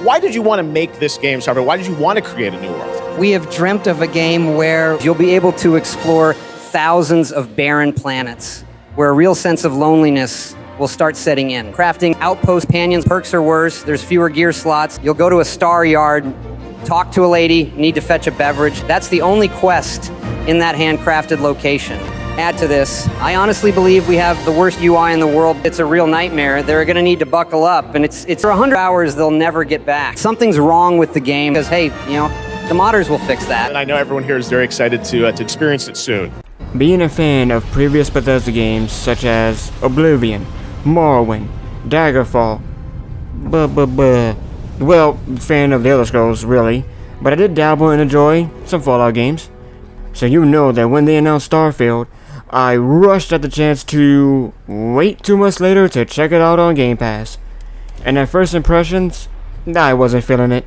Why did you want to make this game, Starfield? Why did you want to create a new world? We have dreamt of a game where you'll be able to explore thousands of barren planets, where a real sense of loneliness will start setting in. Crafting outpost companions, perks are worse, there's fewer gear slots. You'll go to a star yard, talk to a lady, need to fetch a beverage. That's the only quest in that handcrafted location. Add to this, I honestly believe we have the worst UI in the world. It's a real nightmare. They're gonna need to buckle up, and it's for 100 hours they'll never get back. Something's wrong with the game, because hey, you know, the modders will fix that. And I know everyone here is very excited to experience it soon. Being a fan of previous Bethesda games such as Oblivion, Morrowind, Daggerfall, well, fan of the Elder Scrolls, really, but I did dabble and enjoy some Fallout games. So you know that when they announced Starfield, I rushed at the chance to wait 2 months later to check it out on Game Pass. And at first impressions, I wasn't feeling it.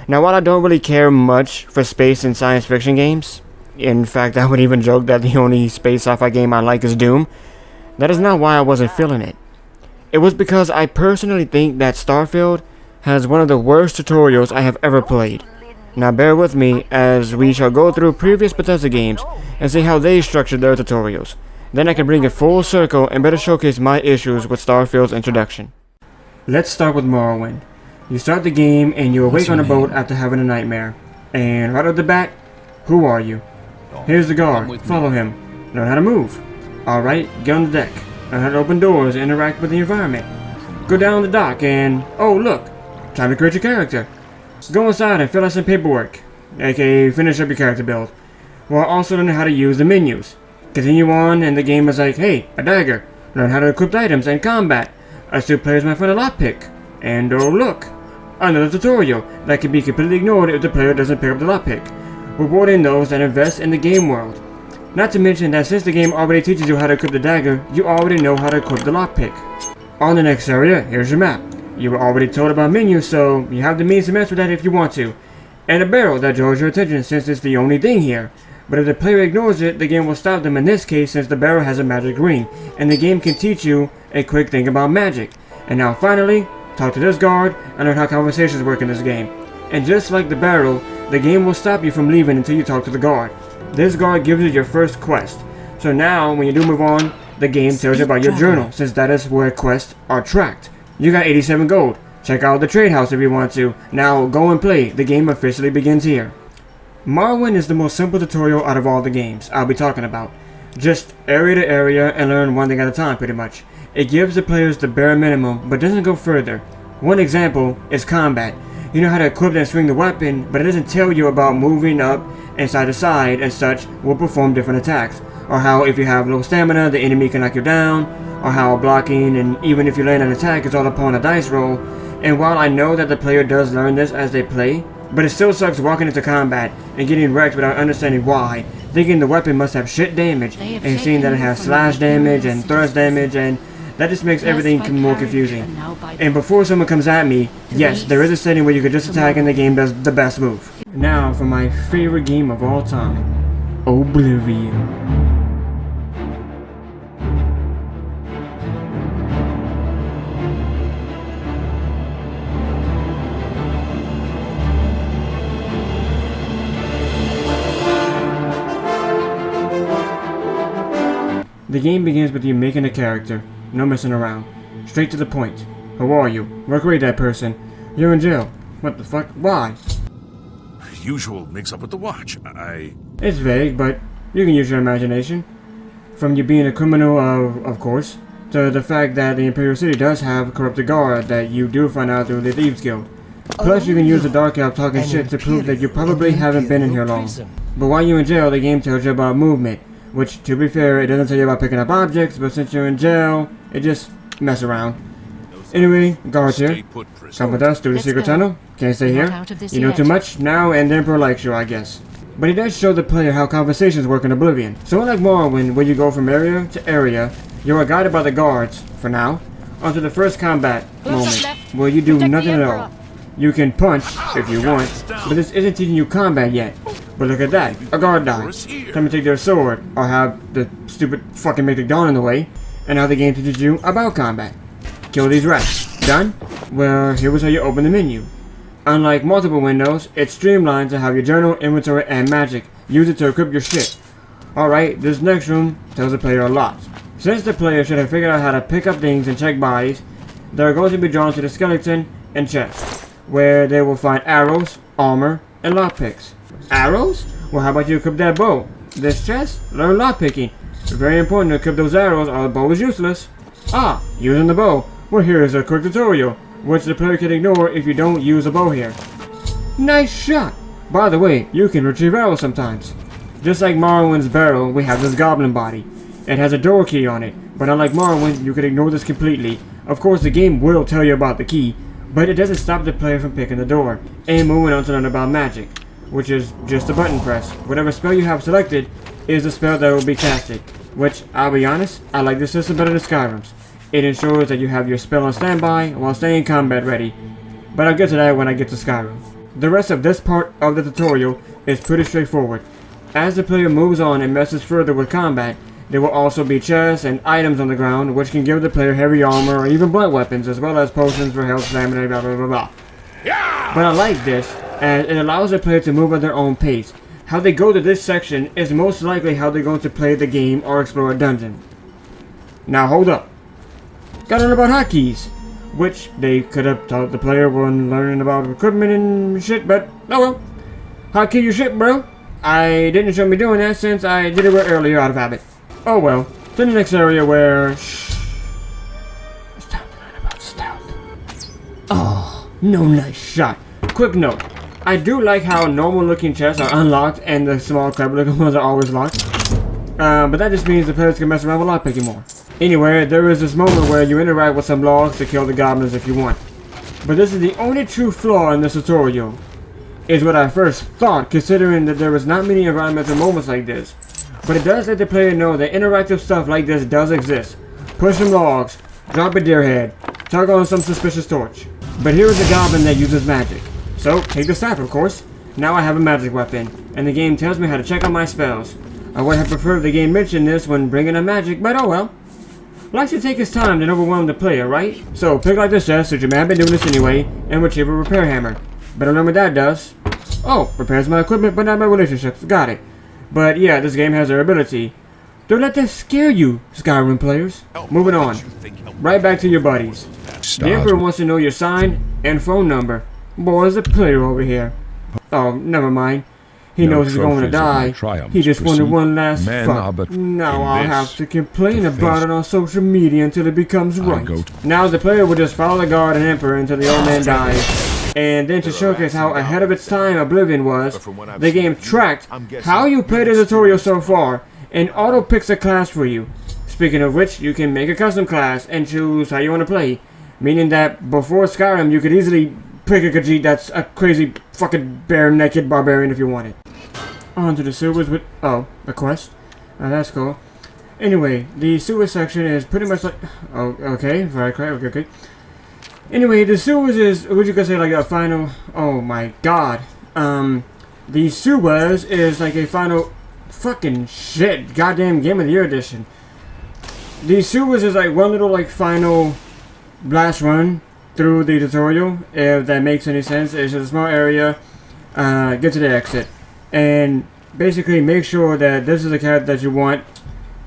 Now while I don't really care much for space and science fiction games, in fact I would even joke that the only space sci-fi game I like is Doom, that is not why I wasn't feeling it. It was because I personally think that Starfield has one of the worst tutorials I have ever played. Now bear with me as we shall go through previous Bethesda games and see how they structured their tutorials. Then I can bring it full circle and better showcase my issues with Starfield's introduction. Let's start with Morrowind. You start the game and you awake on a boat after having a nightmare. And right off the bat, who are you? Here's the guard, follow him. Learn how to move. Alright, get on the deck. Learn how to open doors and interact with the environment. Go down the dock and, oh look, time to create your character. Go inside and fill out some paperwork, aka finish up your character build, while also learning how to use the menus. Continue on and the game is like, hey, a dagger, learn how to equip items and combat. Astute players might find a lockpick. And oh look, another tutorial that can be completely ignored if the player doesn't pick up the lockpick, rewarding those that invest in the game world. Not to mention that since the game already teaches you how to equip the dagger, you already know how to equip the lockpick. On the next area, here's your map. You were already told about menus, so you have the means to mess with that if you want to. And a barrel that draws your attention since it's the only thing here. But if the player ignores it, the game will stop them in this case since the barrel has a magic ring, and the game can teach you a quick thing about magic. And now finally, talk to this guard and learn how conversations work in this game. And just like the barrel, the game will stop you from leaving until you talk to the guard. This guard gives you your first quest. So now, when you do move on, the game tells you about your journal, since that is where quests are tracked. You got 87 gold. Check out the trade house if you want to. Now go and play. The game officially begins here. Morrowind is the most simple tutorial out of all the games I'll be talking about. Just area to area and learn one thing at a time pretty much. It gives the players the bare minimum but doesn't go further. One example is combat. You know how to equip and swing the weapon, but it doesn't tell you about moving up and side to side and such will perform different attacks. Or how if you have low stamina the enemy can knock you down, or how blocking and even if you land an attack is all upon a dice roll. And while I know that the player does learn this as they play, but it still sucks walking into combat and getting wrecked without understanding why, thinking the weapon must have shit damage, and seeing that it has slash damage and thrust damage, and that just makes everything more confusing. And before someone comes at me, yes, there is a setting where you can just attack and the game does the best move. Now for my favorite game of all time, Oblivion. The game begins with you making a character, no messing around. Straight to the point. Who are you? What grade that person? You're in jail. What the fuck? Why? Usual mix up with the watch. It's vague, but you can use your imagination. From you being a criminal, of course, to the fact that the Imperial City does have a corrupted guard that you do find out through the Thieves Guild. Plus, you can use the Dark Elf talking shit to prove that you probably haven't been in here long. But while you're in jail, the game tells you about movement. Which, to be fair, it doesn't tell you about picking up objects, but since you're in jail, it just mess around. Anyway, guards here. Come with us through the secret tunnel. Can't stay here. You know too much now, and the Emperor likes you, I guess. But he does show the player how conversations work in Oblivion. So unlike Morrowind, where you go from area to area, you are guided by the guards, for now, onto the first combat moment, where you do nothing at all. You can punch, if you want, but this isn't teaching you combat yet. But look at that, a guard died. Time to take their sword, or have the stupid fucking Mythic Dawn in the way, and now the game teaches you about combat. Kill these rats. Done? Well, here was how you open the menu. Unlike multiple windows, it's streamlined to have your journal, inventory, and magic. Use it to equip your shit. Alright, this next room tells the player a lot. Since the player should have figured out how to pick up things and check bodies, they're going to be drawn to the skeleton and chest, where they will find arrows, armor, and lockpicks. Arrows? Well, how about you equip that bow? This chest? Learn lockpicking. Very important to equip those arrows or the bow is useless. Ah, using the bow. Well, here is a quick tutorial, which the player can ignore if you don't use a bow here. Nice shot! By the way, you can retrieve arrows sometimes. Just like Morrowind's barrel, we have this goblin body. It has a door key on it, but unlike Morrowind, you can ignore this completely. Of course, the game will tell you about the key, but it doesn't stop the player from picking the door, and moving on to learn about magic, which is just a button press. Whatever spell you have selected is the spell that will be casted, which, I'll be honest, I like this system better than Skyrim's. It ensures that you have your spell on standby while staying combat ready, but I'll get to that when I get to Skyrim. The rest of this part of the tutorial is pretty straightforward. As the player moves on and messes further with combat, there will also be chests and items on the ground which can give the player heavy armor or even blunt weapons, as well as potions for health, stamina, blah blah blah blah. But I like this, as it allows the player to move at their own pace. How they go to this section is most likely how they're going to play the game or explore a dungeon. Now hold up. Gotta learn about hotkeys, which they could have taught the player when learning about equipment and shit, but oh well. Hotkey your shit, bro. I didn't show me doing that since I did it earlier out of habit. Oh well. To the next area where... It's time to learn about stealth. Oh, no nice shot. Quick note. I do like how normal looking chests are unlocked and the small clever looking ones are always locked. But that just means the players can mess around with lockpicking more. Anyway, there is this moment where you interact with some logs to kill the goblins if you want. But this is the only true flaw in this tutorial. Is what I first thought, considering that there was not many environmental moments like this. But it does let the player know that interactive stuff like this does exist. Push some logs, drop a deer head, tug on some suspicious torch. But here is a goblin that uses magic. So, take the staff of course. Now I have a magic weapon, and the game tells me how to check on my spells. I would have preferred the game mention this when bringing up magic, but oh well. Likes to take his time to overwhelm the player, right? So, pick like this chest, since you may have been doing this anyway, and retrieve a repair hammer. Better learn what that does. Oh, repairs my equipment, but not my relationships. Got it. But yeah, this game has durability. Don't let that scare you, Skyrim players. Moving on. Right back to your buddies. The Emperor wants to know your sign and phone number. Boy, there's a player over here. Oh, never mind. He knows he's going to die. He just wanted one last fuck. Now I'll have to complain about it on social media until it becomes right. Now the player will just follow the guard and Emperor until the old man dies. And then to showcase how ahead of its time Oblivion was, the game tracked how you played the tutorial so far and auto-picks a class for you. Speaking of which, you can make a custom class and choose how you want to play. Meaning that before Skyrim, you could easily pick a Khajiit that's a crazy fucking bare-naked barbarian if you wanted. On to the sewers with... oh, the quest. That's cool. Anyway, the sewer section is pretty much like... oh, okay, right, okay. Anyway, the sewers is... would you could say like a final... oh my god. The sewers is like a final... fucking shit. Goddamn Game of the Year edition. The sewers is like one little like final... blast run through the tutorial, if that makes any sense. It's just a small area. Get to the exit. And basically make sure that this is the character that you want.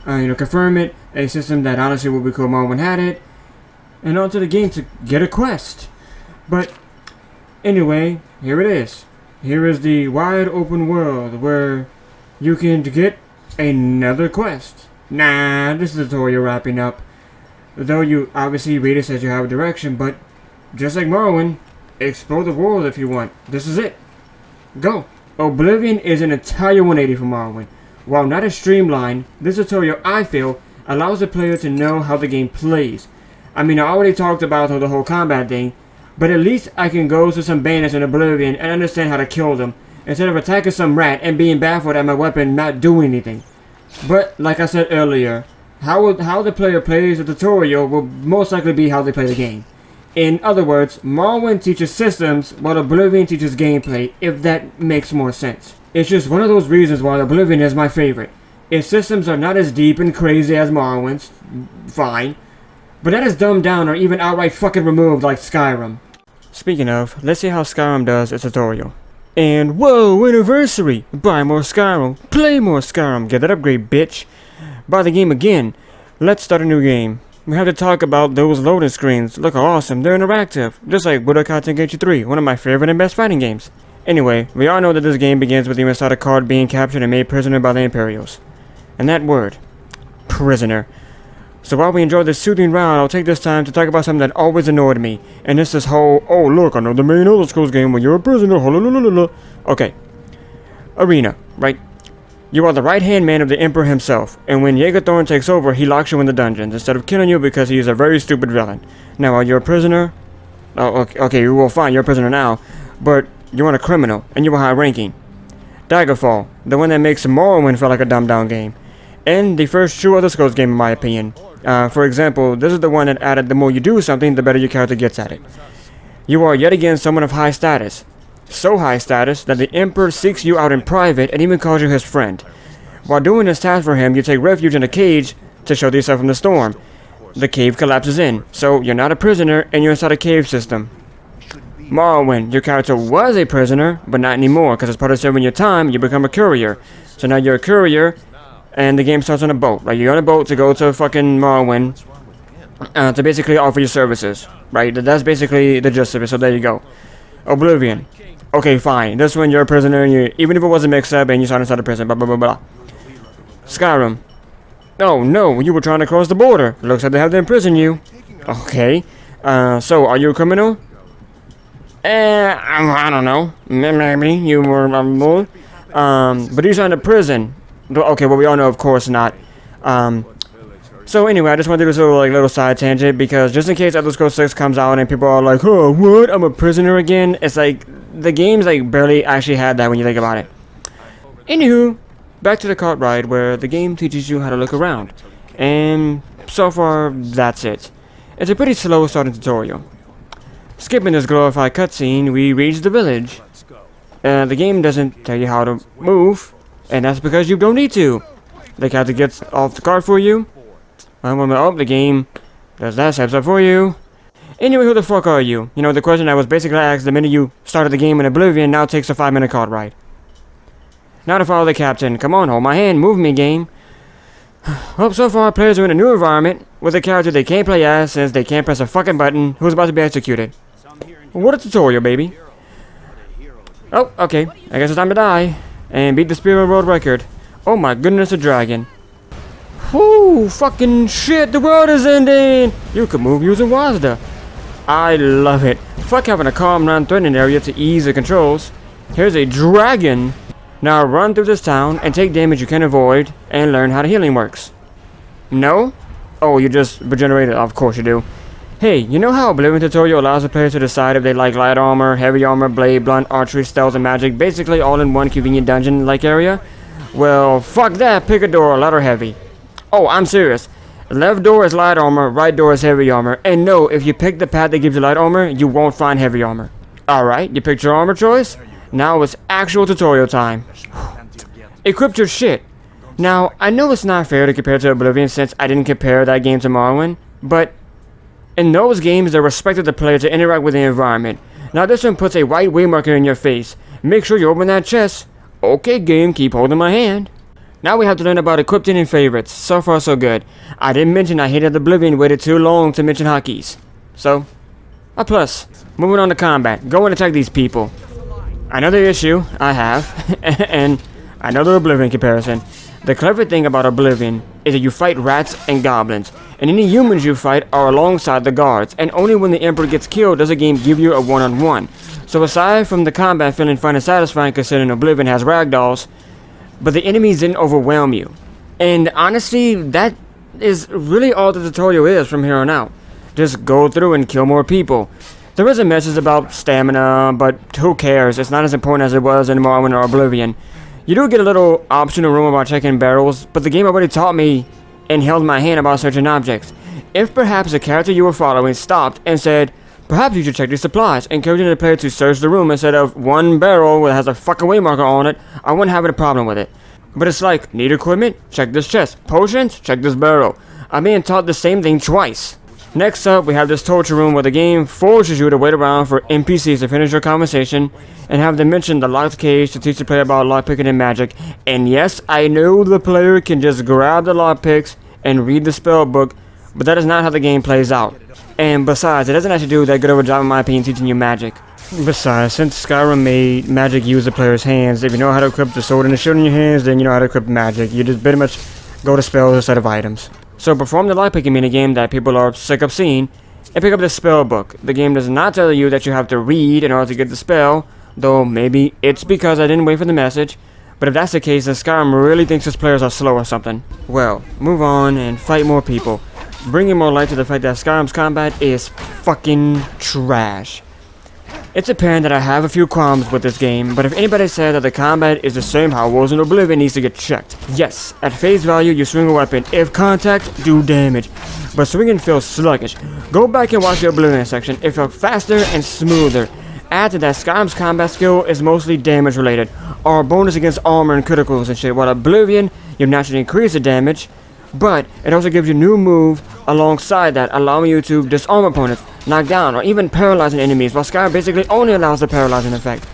Confirm it. A system that honestly would be cool. Morrowind had it. And onto the game to get a quest. But anyway, here it is. Here is the wide open world where you can get another quest. Nah, this is the tutorial wrapping up. Though you obviously read it says you have a direction, but just like Morrowind, explore the world if you want. This is it. Go. Oblivion is an entire 180 from Morrowind. While not as streamlined, this tutorial, I feel, allows the player to know how the game plays. I mean, I already talked about the whole combat thing, but at least I can go to some bandits in Oblivion and understand how to kill them, instead of attacking some rat and being baffled at my weapon not doing anything. But, like I said earlier, how the player plays the tutorial will most likely be how they play the game. In other words, Morrowind teaches systems while Oblivion teaches gameplay, if that makes more sense. It's just one of those reasons why Oblivion is my favorite. Its systems are not as deep and crazy as Morrowind's, fine, but not as dumbed down or even outright fucking removed like Skyrim. Speaking of, let's see how Skyrim does its tutorial. And whoa, anniversary! Buy more Skyrim, play more Skyrim, get that upgrade, bitch! Buy the game again. Let's start a new game. We have to talk about those loading screens. Look how awesome, they're interactive. Just like Budokai Tenkaichi 3, one of my favorite and best fighting games. Anyway, we all know that this game begins with the Masada card being captured and made prisoner by the Imperials. And that word, prisoner. So while we enjoy this soothing round, I'll take this time to talk about something that always annoyed me. And it's this whole, oh look, another main Elder Scrolls game where you're a prisoner, Okay. Arena, right? You are the right-hand man of the Emperor himself, and when Jaeger Thorn takes over, he locks you in the dungeons, instead of killing you because he is a very stupid villain. Now, are you a prisoner? Oh, okay, well fine, you're a prisoner now, but you're a criminal, and you are high ranking. Daggerfall, the one that makes Morrowind feel like a dumbed-down game. And the first true Elder Scrolls game in my opinion. For example, this is the one that added the more you do something, the better your character gets at it. You are yet again someone of high status. So high status that the Emperor seeks you out in private and even calls you his friend. While doing this task for him, you take refuge in a cage to shelter yourself from the storm. The cave collapses in, so you're not a prisoner and you're inside a cave system. Morrowind, your character was a prisoner, but not anymore, because as part of serving your time, you become a courier. So now you're a courier, and the game starts on a boat. Like, you're on a boat to go to fucking Morrowind to basically offer your services. Right? That's basically the gist of it, so there you go. Oblivion. Okay, fine. This one, you're a prisoner, and even if it was a mix-up, and you start inside a prison, blah, blah, blah, blah. Skyrim. Oh, no, you were trying to cross the border. Looks like they have to imprison you. Okay. So, are you a criminal? I don't know. Maybe you were but you're trying to prison. Okay, well, we all know, of course, not. So anyway, I just wanted to do this little side tangent because just in case Elder Scrolls 6 comes out and people are like, oh, what? I'm a prisoner again? It's like, the game's like barely actually had that when you think about it. Anywho, back to the cart ride where the game teaches you how to look around. And so far, that's it. It's a pretty slow starting tutorial. Skipping this glorified cutscene, we reach the village. The game doesn't tell you how to move, and that's because you don't need to. The character gets off the cart for you. Oh, the game does that steps up for you. Anyway, who the fuck are you? You know, the question I was basically asked the minute you started the game in Oblivion now takes a 5-minute cart ride. Now to follow the captain. Come on, hold my hand, move me, game. Well, so far, players are in a new environment with a character they can't play as since they can't press a fucking button who's about to be executed. What a tutorial, baby. Oh, okay. I guess it's time to die. And beat the Spear World record. Oh my goodness, a dragon. Whoo, fucking shit, the world is ending! You can move using WASD. I love it. Fuck having a calm, non-threatening area to ease the controls. Here's a dragon. Now run through this town and take damage you can avoid and learn how the healing works. No? Oh, you just regenerated. Of course you do. Hey, you know how Oblivion tutorial allows the player to decide if they like light armor, heavy armor, blade, blunt, archery, stealth, and magic, basically all in one convenient dungeon-like area? Well, fuck that, pick a door, light or heavy. Oh, I'm serious. Left door is light armor, right door is heavy armor, and no, if you pick the path that gives you light armor, you won't find heavy armor. Alright, you picked your armor choice? Now it's actual tutorial time. Equip your shit. Now, I know it's not fair to compare to Oblivion since I didn't compare that game to Morrowind, but in those games, they respected the player to interact with the environment. Now this one puts a white waymarker in your face. Make sure you open that chest. Okay, game, keep holding my hand. Now we have to learn about equipping and favorites. So far, so good. I didn't mention I hated Oblivion, waited too long to mention hotkeys. So, a plus. Moving on to combat. Go and attack these people. Another issue I have, and another Oblivion comparison. The clever thing about Oblivion is that you fight rats and goblins, and any humans you fight are alongside the guards, and only when the Emperor gets killed does the game give you a one-on-one. So aside from the combat feeling fun and satisfying considering Oblivion has ragdolls, but the enemies didn't overwhelm you. And honestly, that is really all the tutorial is from here on out. Just go through and kill more people. There is a message about stamina, but who cares? It's not as important as it was in Morrowind or Oblivion. You do get a little optional room about checking barrels, but the game already taught me and held my hand about searching objects. If perhaps the character you were following stopped and said, perhaps you should check these supplies, encouraging the player to search the room instead of one barrel that has a fucking waymarker on it, I wouldn't have a problem with it. But it's like, need equipment? Check this chest. Potions? Check this barrel. I'm being taught the same thing twice. Next up, we have this torture room where the game forces you to wait around for NPCs to finish your conversation and have them mention the locked cage to teach the player about lockpicking and magic. And yes, I know the player can just grab the lockpicks and read the spell book, but that is not how the game plays out. And besides, it doesn't actually do that good of a job in my opinion teaching you magic. Besides, since Skyrim made magic use the player's hands, if you know how to equip the sword and the shield in your hands, then you know how to equip magic. You just pretty much go to spells instead of items. So perform the lockpicking minigame that people are sick of seeing, and pick up the spell book. The game does not tell you that you have to read in order to get the spell, though maybe it's because I didn't wait for the message. But if that's the case, then Skyrim really thinks its players are slow or something. Well, move on and fight more people, bringing more light to the fact that Skyrim's combat is fucking trash. It's apparent that I have a few qualms with this game, but if anybody said that the combat is the same how it was in Oblivion, it needs to get checked. Yes, at face value, you swing a weapon. If contact, do damage. But swinging feels sluggish. Go back and watch the Oblivion section. It felt faster and smoother. Add to that, Skyrim's combat skill is mostly damage related, or bonus against armor and criticals and shit, while Oblivion, you naturally increase the damage, but it also gives you new moves alongside that, allowing you to disarm opponents, knock down, or even paralyzing enemies, while Skyrim basically only allows the paralyzing effect.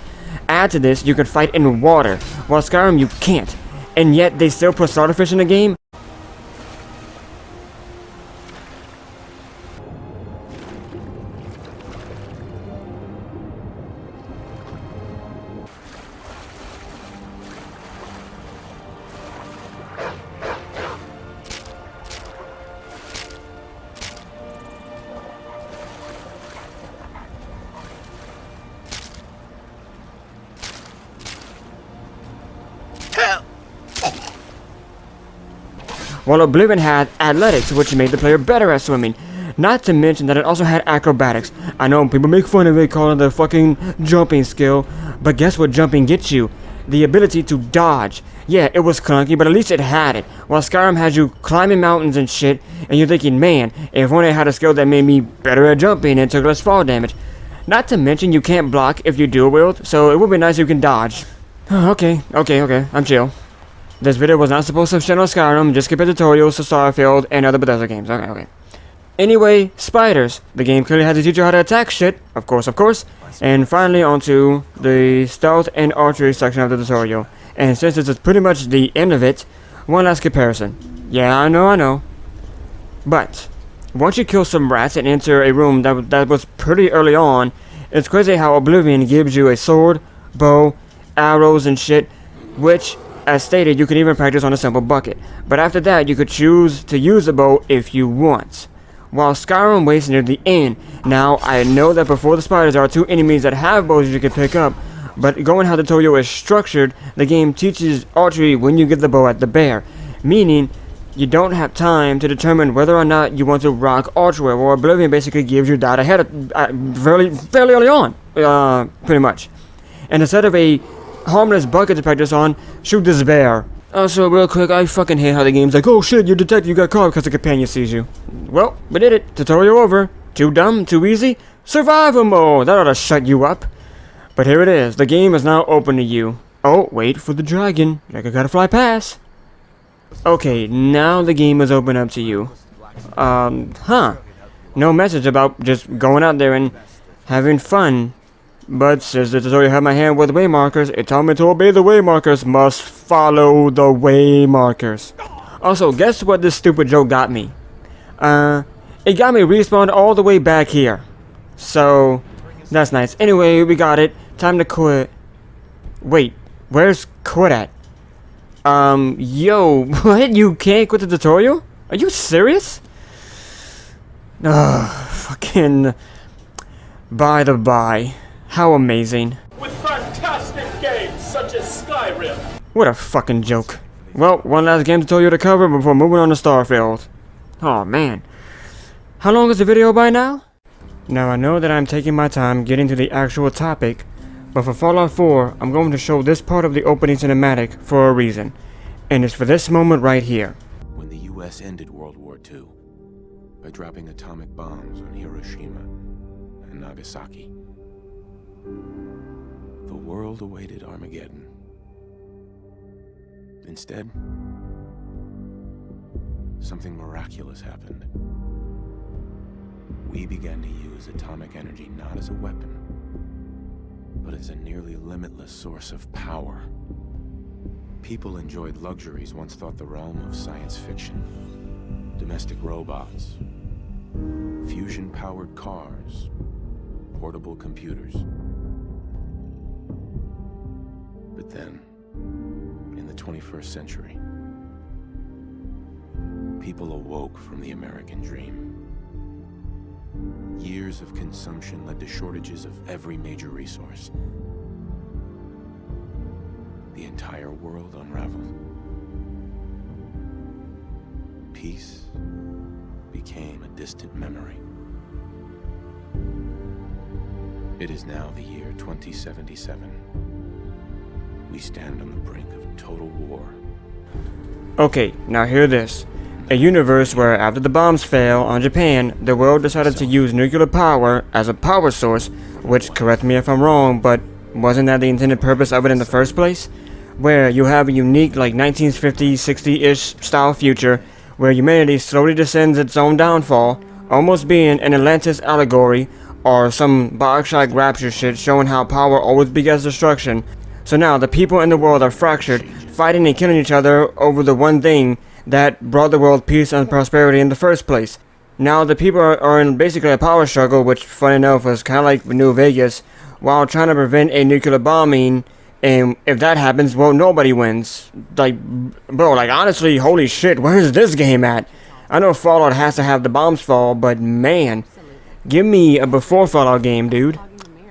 Add to this, you can fight in water, while Skyrim you can't, and yet they still put starfish in the game. While Oblivion had athletics, which made the player better at swimming. Not to mention that it also had acrobatics. I know people make fun of it, calling it the fucking jumping skill, but guess what jumping gets you? The ability to dodge. Yeah, it was clunky, but at least it had it. While Skyrim had you climbing mountains and shit, and you're thinking, man, if only I had a skill that made me better at jumping and took less fall damage. Not to mention you can't block if you dual wield, so it would be nice if you can dodge. Okay, I'm chill. This video was not supposed to shit on Skyrim, just compare tutorials to Starfield and other Bethesda games. Okay. Anyway, spiders. The game clearly had to teach you how to attack shit, of course. And finally onto the stealth and archery section of the tutorial. And since this is pretty much the end of it, one last comparison. Yeah, I know. But, once you kill some rats and enter a room that was pretty early on, it's crazy how Oblivion gives you a sword, bow, arrows and shit, which, as stated, you can even practice on a simple bucket. But after that, you could choose to use the bow if you want. While Skyrim waits near the end. Now, I know that before the spiders there are two enemies that have bows you can pick up, but going how the tutorial is structured, the game teaches archery when you get the bow at the bear. Meaning, you don't have time to determine whether or not you want to rock archery, or Oblivion basically gives you that ahead of, fairly early on, pretty much. And instead of a harmless bucket to practice on, shoot this bear. Also, real quick, I fucking hate how the game's like, oh shit, you're detected, you got caught because the companion sees you. Well, we did it. Tutorial over. Too dumb, too easy? Survival mode! That ought to shut you up. But here it is. The game is now open to you. Oh, wait for the dragon. Like I gotta fly past. Okay, now the game is open up to you. No message about just going out there and having fun. But since the tutorial had my hand with way markers, it told me to obey the way markers, must follow the way markers. Also, guess what this stupid joke got me? It got me respawned all the way back here. So, that's nice. Anyway, we got it. Time to quit. Wait, where's quit at? Yo, what? You can't quit the tutorial? Are you serious? Fucking... By the by. How amazing. With fantastic games such as Skyrim. What a fucking joke. Well, one last game tutorial to cover before moving on to Starfield. Oh man. How long is the video by now? Now I know that I'm taking my time getting to the actual topic, but for Fallout 4, I'm going to show this part of the opening cinematic for a reason. And it's for this moment right here. When the US ended World War II by dropping atomic bombs on Hiroshima and Nagasaki. The world awaited Armageddon. Instead, something miraculous happened. we began to use atomic energy not as a weapon, but as a nearly limitless source of power. People enjoyed luxuries once thought the realm of science fiction. Domestic robots, fusion-powered cars, portable computers. But then, in the 21st century, people awoke from the American dream. Years of consumption led to shortages of every major resource. The entire world unraveled. Peace became a distant memory. It is now the year 2077. We stand on the brink of total war. Okay, now hear this. A universe where after the bombs fell on Japan, the world decided to use nuclear power as a power source, which, correct me if I'm wrong, but wasn't that the intended purpose of it in the first place? Where you have a unique, like 1950s, 60-ish style future, where humanity slowly descends its own downfall, almost being an Atlantis allegory, or some Bioshock Rapture shit showing how power always begets destruction. So now the people in the world are fractured, fighting and killing each other over the one thing that brought the world peace and prosperity in the first place. Now the people are in basically a power struggle, which, funny enough, was kind of like New Vegas, while trying to prevent a nuclear bombing. And if that happens, well, nobody wins. Like, bro, like, honestly, holy shit, where's this game at? I know Fallout has to have the bombs fall, but man, give me a before Fallout game, dude.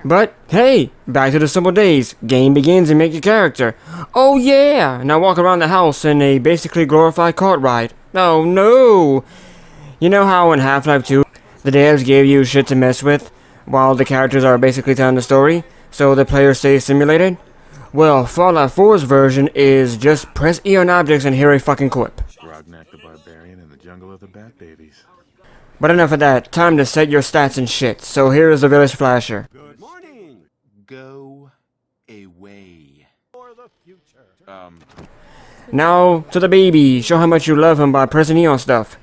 But, hey, back to the simple days. Game begins and make your character. Oh yeah! Now walk around the house in a basically glorified kart ride. Oh no! You know how in Half-Life 2, the devs gave you shit to mess with, while the characters are basically telling the story, so the player stays simulated? Well, Fallout 4's version is just press E on objects and hear a fucking quip. Grognak the Barbarian in the jungle of the Bat Babies. But enough of that, time to set your stats and shit, so here is the Village Flasher. Good morning. Go away. For the future. Now, to the baby, show how much you love him by pressing E on stuff.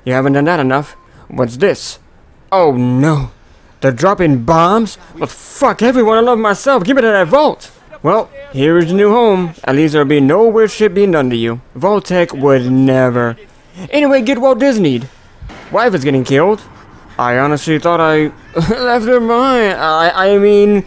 You haven't done that enough. What's this? Oh no. They're dropping bombs? Well, fuck everyone, I love myself, give me to that vault! Well, here is your new home. At least there'll be no weird shit being done to you. Vault-Tec would never. Anyway, get Walt Disney'd. Wife is getting killed. I honestly thought I left her behind. I mean,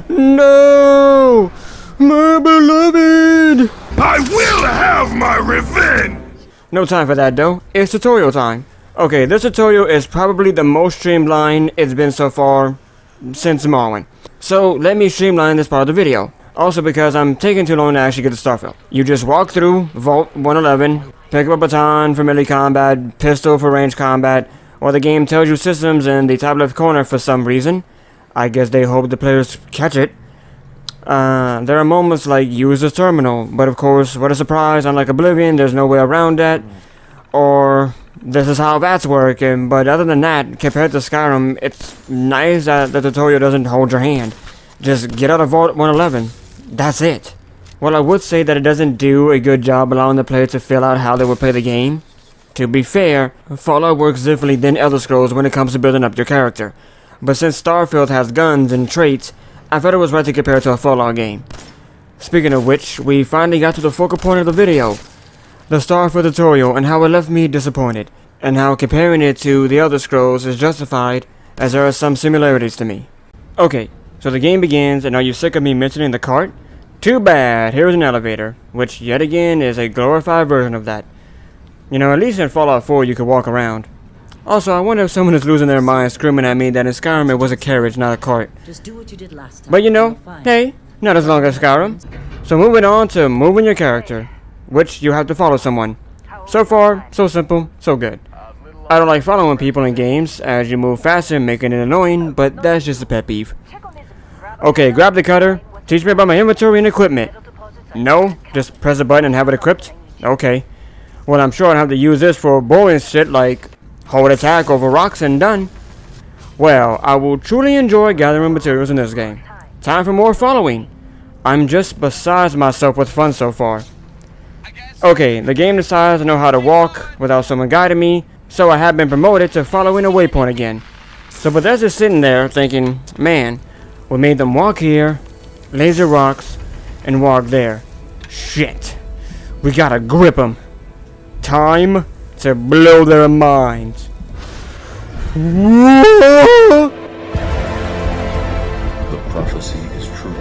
no! My beloved! I will have my revenge! No time for that though. It's tutorial time. Okay, this tutorial is probably the most streamlined it's been so far since Morrowind. So let me streamline this part of the video. Also because I'm taking too long to actually get to Starfield. You just walk through Vault 111, pick up a baton for melee combat, pistol for range combat, or the game tells you systems in the top left corner for some reason. I guess they hope the players catch it. There are moments like use this terminal, but of course, what a surprise, unlike Oblivion, there's no way around that. Or this is how VATs work, but other than that, compared to Skyrim, it's nice that the tutorial doesn't hold your hand. Just get out of Vault 111. That's it. Well, I would say that it doesn't do a good job allowing the player to feel out how they would play the game. To be fair, Fallout works differently than Elder Scrolls when it comes to building up your character. But since Starfield has guns and traits, I thought it was right to compare it to a Fallout game. Speaking of which, we finally got to the focal point of the video. The Starfield tutorial and how it left me disappointed. And how comparing it to the Elder Scrolls is justified, as there are some similarities to me. Okay, so the game begins, and are you sick of me mentioning the cart? Too bad, here's an elevator, which yet again is a glorified version of that. You know, at least in Fallout 4 you could walk around. Also, I wonder if someone is losing their mind screaming at me that in Skyrim it was a carriage, not a cart. Just do what you did last time. But you know, hey, not as long as Skyrim. So moving on to moving your character, which you have to follow someone. So far, so simple, so good. I don't like following people in games, as you move faster, making it annoying, but that's just a pet peeve. Okay, grab the cutter. Teach me about my inventory and equipment. No? Just press a button and have it equipped? Okay. Well, I'm sure I'll have to use this for boring shit like hold attack over rocks and done. Well, I will truly enjoy gathering materials in this game. Time for more following. I'm just besides myself with fun so far. Okay, the game decides to know how to walk without someone guiding me, so I have been promoted to following a waypoint again. So Bethesda's sitting there thinking, man, we made them walk here, laser rocks, and walk there. Shit. We gotta grip them. Time to blow their minds. The prophecy is true.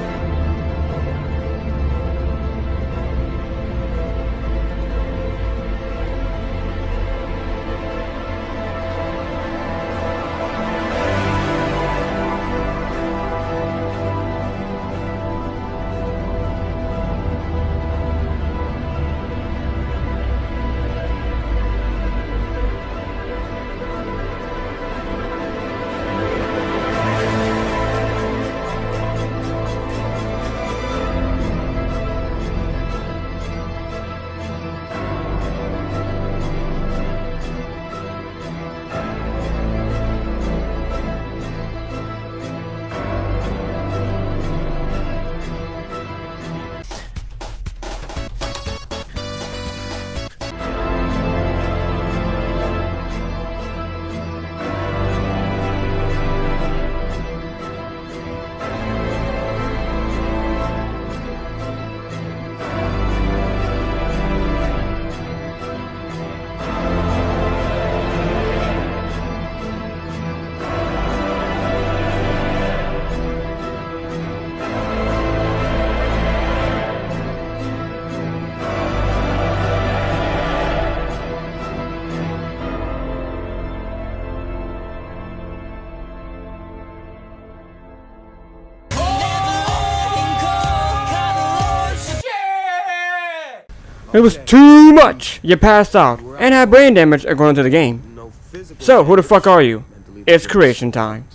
It was too much! You passed out, and had brain damage according to the game. So, who the fuck are you? It's creation time.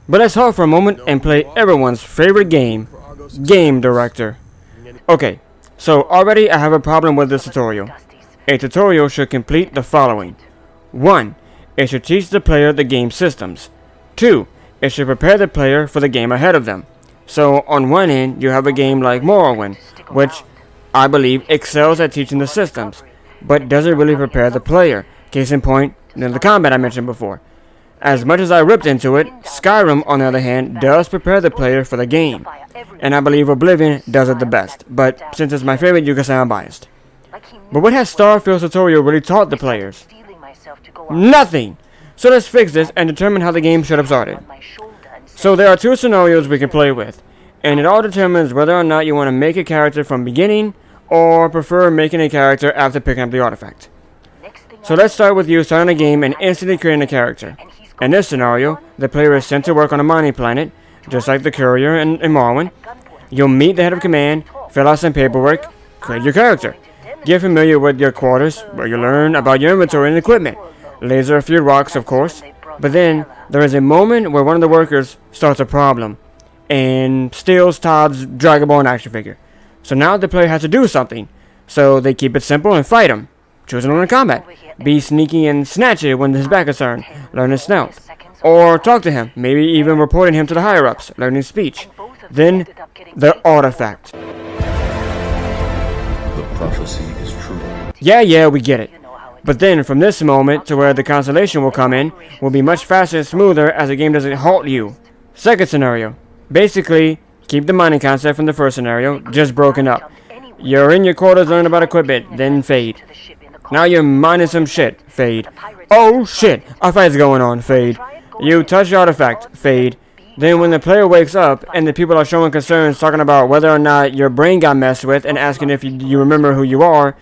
But let's halt for a moment and play everyone's favorite game, Game Director. Okay, so already I have a problem with this tutorial. A tutorial should complete the following. 1. It should teach the player the game systems. 2. It should prepare the player for the game ahead of them. So, on one end, you have a game like Morrowind, which I believe excels at teaching the systems, but doesn't really prepare the player. Case in point, the combat I mentioned before. As much as I ripped into it, Skyrim, on the other hand, does prepare the player for the game. And I believe Oblivion does it the best, but since it's my favorite, you can say I'm biased. But what has Starfield's tutorial really taught the players? Nothing! So let's fix this and determine how the game should have started. So there are two scenarios we can play with, and it all determines whether or not you want to make a character from beginning, or prefer making a character after picking up the artifact. So let's start with you starting a game and instantly creating a character. In this scenario, the player is sent to work on a mining planet, just like the courier in Morrowind. You'll meet the head of command, fill out some paperwork, create your character. Get familiar with your quarters, where you learn about your inventory and equipment. Laser a few rocks, of course. But then, there is a moment where one of the workers starts a problem, and steals Todd's Dragonborn action figure. So now the player has to do something. So they keep it simple and fight him. Choose an order in combat. Be sneaky and snatch it when his back is turned. Learn his stealth. Or talk to him. Maybe even reporting him to the higher-ups. Learning speech. Then, the artifact. The prophecy is true. Yeah, we get it. But then, from this moment to where the constellation will come in, will be much faster and smoother as the game doesn't halt you. Second scenario. Basically, keep the mining concept from the first scenario, just broken up. You're in your quarters learning about equipment, then fade. Now you're mining some shit, fade. Oh shit, a fight's going on, fade. You touch the artifact, fade. Then when the player wakes up and the people are showing concerns talking about whether or not your brain got messed with and asking if you remember who you are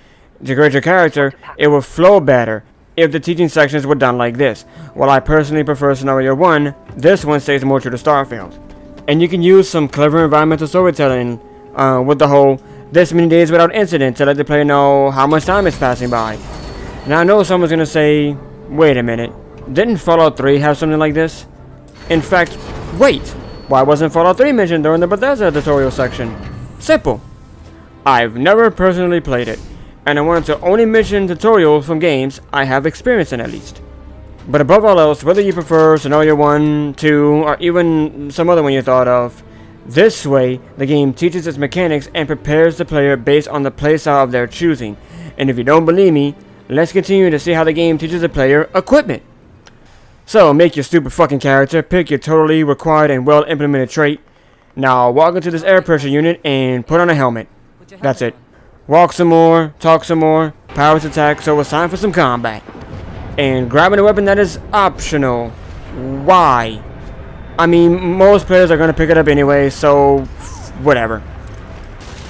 to create your character, it will flow better if the teaching sections were done like this. While I personally prefer scenario 1, this one stays more true to Starfield. And you can use some clever environmental storytelling with the whole this many days without incident to let the player know how much time is passing by. Now I know someone's going to say, wait a minute, didn't Fallout 3 have something like this? In fact, wait, why wasn't Fallout 3 mentioned during the Bethesda tutorial section? Simple. I've never personally played it, and I wanted to only mention tutorials from games I have experience in at least. But above all else, whether you prefer scenario 1, 2, or even some other one you thought of, this way, the game teaches its mechanics and prepares the player based on the playstyle of their choosing. And if you don't believe me, let's continue to see how the game teaches the player equipment. So, make your stupid fucking character, pick your totally required and well implemented trait. Now, walk into this air pressure unit and put on a helmet. That's it. Walk some more, talk some more, powers attack, so it's time for some combat. And grabbing a weapon that is optional. Why? I mean, most players are going to pick it up anyway, so whatever.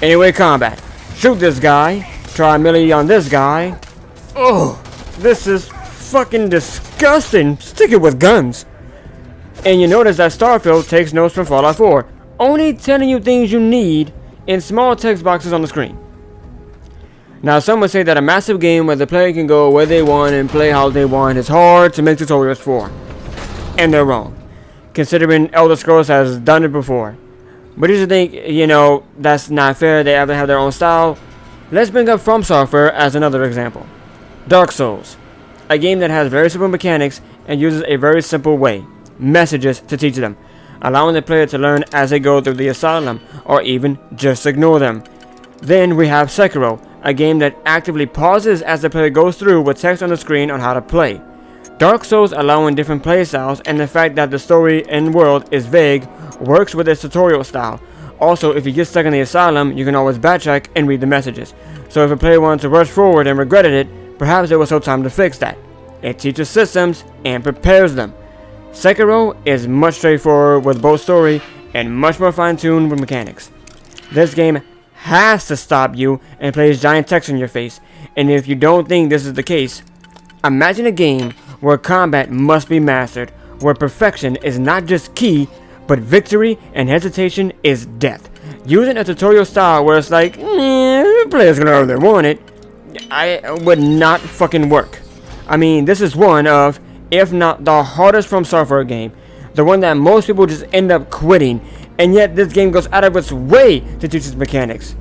Anyway, combat. Shoot this guy. Try melee on this guy. Oh, this is fucking disgusting. Stick it with guns. And you notice that Starfield takes notes from Fallout 4, only telling you things you need in small text boxes on the screen. Now, some would say that a massive game where the player can go where they want and play how they want is hard to make tutorials for. And they're wrong, considering Elder Scrolls has done it before. But if you think, that's not fair, they have to have their own style, let's bring up From Software as another example. Dark Souls, a game that has very simple mechanics and uses a very simple way, messages to teach them, allowing the player to learn as they go through the asylum, or even just ignore them. Then we have Sekiro, a game that actively pauses as the player goes through with text on the screen on how to play. Dark Souls allowing different playstyles, and the fact that the story and world is vague works with its tutorial style. Also, if you get stuck in the asylum, you can always backtrack and read the messages. So if a player wants to rush forward and regretted it, perhaps it was so time to fix that. It teaches systems and prepares them. Sekiro is much straightforward with both story and much more fine-tuned with mechanics. This game has to stop you and plays giant text in your face, and if you don't think this is the case, imagine a game where combat must be mastered, where perfection is not just key, but victory and hesitation is death. Using a tutorial style where it's like, players gonna learn they want it, would not fucking work. I mean, this is one of, if not the hardest From Software game, the one that most people just end up quitting, and yet this game goes out of its way to teach its mechanics.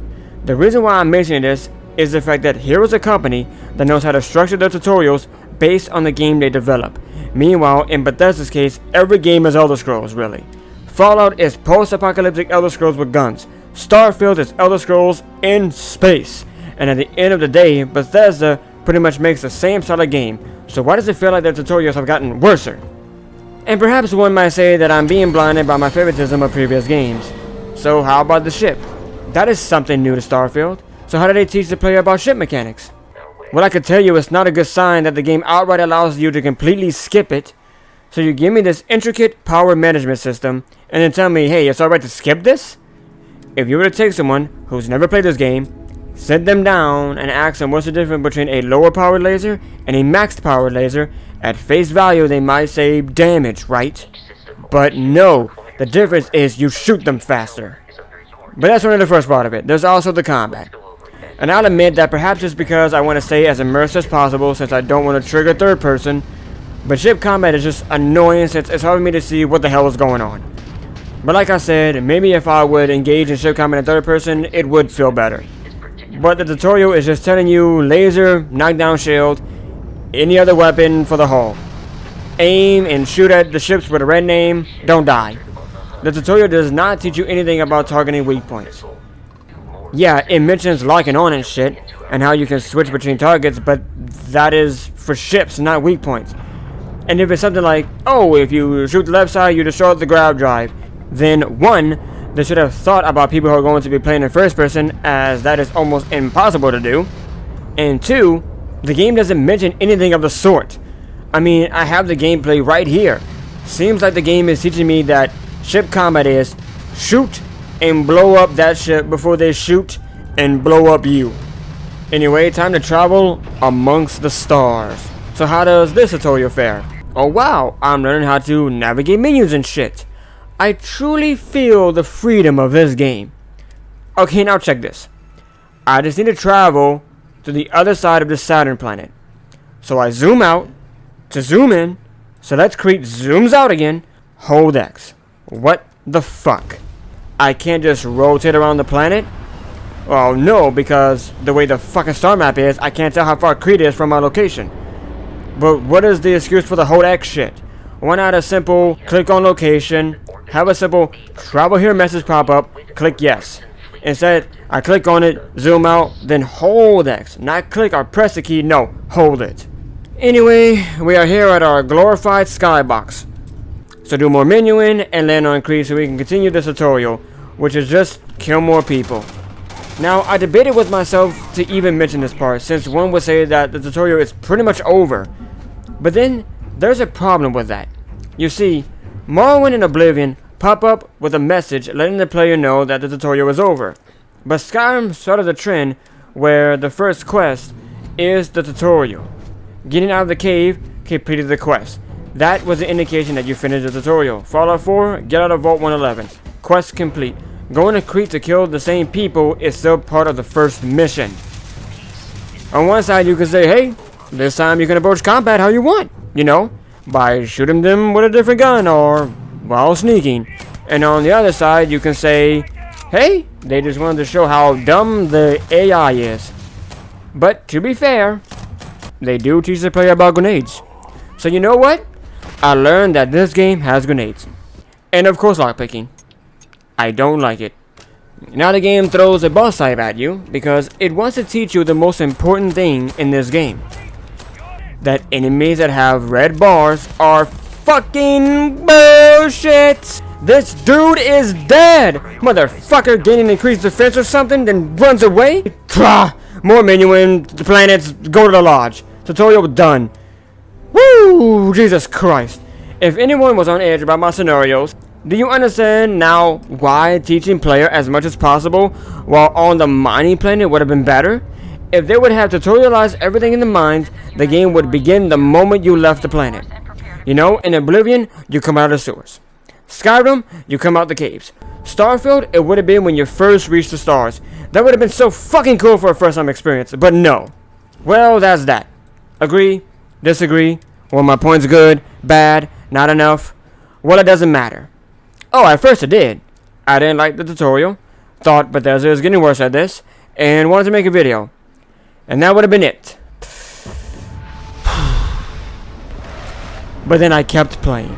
The reason why I'm mentioning this is the fact that here is a company that knows how to structure their tutorials based on the game they develop. Meanwhile, in Bethesda's case, every game is Elder Scrolls, really. Fallout is post-apocalyptic Elder Scrolls with guns. Starfield is Elder Scrolls in space. And at the end of the day, Bethesda pretty much makes the same style of game. So why does it feel like their tutorials have gotten worse? And perhaps one might say that I'm being blinded by my favoritism of previous games. So how about the ship? That is something new to Starfield. So how do they teach the player about ship mechanics? Well, I could tell you it's not a good sign that the game outright allows you to completely skip it. So you give me this intricate power management system and then tell me, hey, it's alright to skip this? If you were to take someone who's never played this game, sit them down and ask them what's the difference between a lower powered laser and a maxed powered laser, at face value they might say damage, right? But no, the difference is you shoot them faster. But that's only the first part of it. There's also the combat. And I'll admit that perhaps it's because I want to stay as immersed as possible since I don't want to trigger third person, but ship combat is just annoying since it's hard for me to see what the hell is going on. But like I said, maybe if I would engage in ship combat in third person, it would feel better. But the tutorial is just telling you laser, knockdown shield, any other weapon for the hull. Aim and shoot at the ships with a red name, don't die. The tutorial does not teach you anything about targeting weak points. Yeah, it mentions locking on and shit, and how you can switch between targets, but that is for ships, not weak points. And if it's something like, oh, if you shoot the left side, you destroy the grab drive, then 1, they should have thought about people who are going to be playing in first person, as that is almost impossible to do. And 2, the game doesn't mention anything of the sort. I mean, I have the gameplay right here. Seems like the game is teaching me that ship combat is shoot and blow up that ship before they shoot and blow up you. Anyway, time to travel amongst the stars. So how does this tutorial fare? Oh wow, I'm learning how to navigate menus and shit. I truly feel the freedom of this game. Okay, now check this. I just need to travel to the other side of the Saturn planet. So I zoom out to zoom in. Select Crete, zooms out again. Hold X. What the fuck? I can't just rotate around the planet? Well, no, because the way the fucking star map is, I can't tell how far Crete is from my location. But what is the excuse for the hold X shit? Why not a simple click on location, have a simple travel here message pop up, click yes. Instead, I click on it, zoom out, then hold X. Not click or press the key, no, hold it. Anyway, we are here at our glorified skybox. So do more menuing and land on Crete so we can continue this tutorial, which is just kill more people. Now, I debated with myself to even mention this part, since one would say that the tutorial is pretty much over. But then, there's a problem with that. You see, Morrowind and Oblivion pop up with a message letting the player know that the tutorial is over. But Skyrim started a trend where the first quest is the tutorial. Getting out of the cave completed the quest. That was the indication that you finished the tutorial. Fallout 4, get out of Vault 111. Quest complete. Going to Crete to kill the same people is still part of the first mission. On one side you can say, hey, this time you can approach combat how you want. You know, by shooting them with a different gun or while sneaking. And on the other side you can say, hey, they just wanted to show how dumb the AI is. But to be fair, they do teach the player about grenades. So you know what? I learned that this game has grenades. And of course lockpicking. I don't like it. Now the game throws a boss type at you because it wants to teach you the most important thing in this game. That enemies that have red bars are fucking bullshit. This dude is dead. Motherfucker gaining increased defense or something, then runs away. More menuing, the planets, go to the lodge. Tutorial done. Woo! Jesus Christ. If anyone was on edge about my scenarios, do you understand now why teaching player as much as possible while on the mining planet would have been better? If they would have tutorialized everything in the mines, the game would begin the moment you left the planet. You know, in Oblivion, you come out of the sewers. Skyrim, you come out the caves. Starfield, it would have been when you first reached the stars. That would have been so fucking cool for a first time experience, but no. Well, that's that. Agree? Disagree? Well, my point's good, bad, not enough. Well, it doesn't matter. Oh, at first it did. I didn't like the tutorial, thought Bethesda was getting worse at this, and wanted to make a video. And that would have been it. But then I kept playing.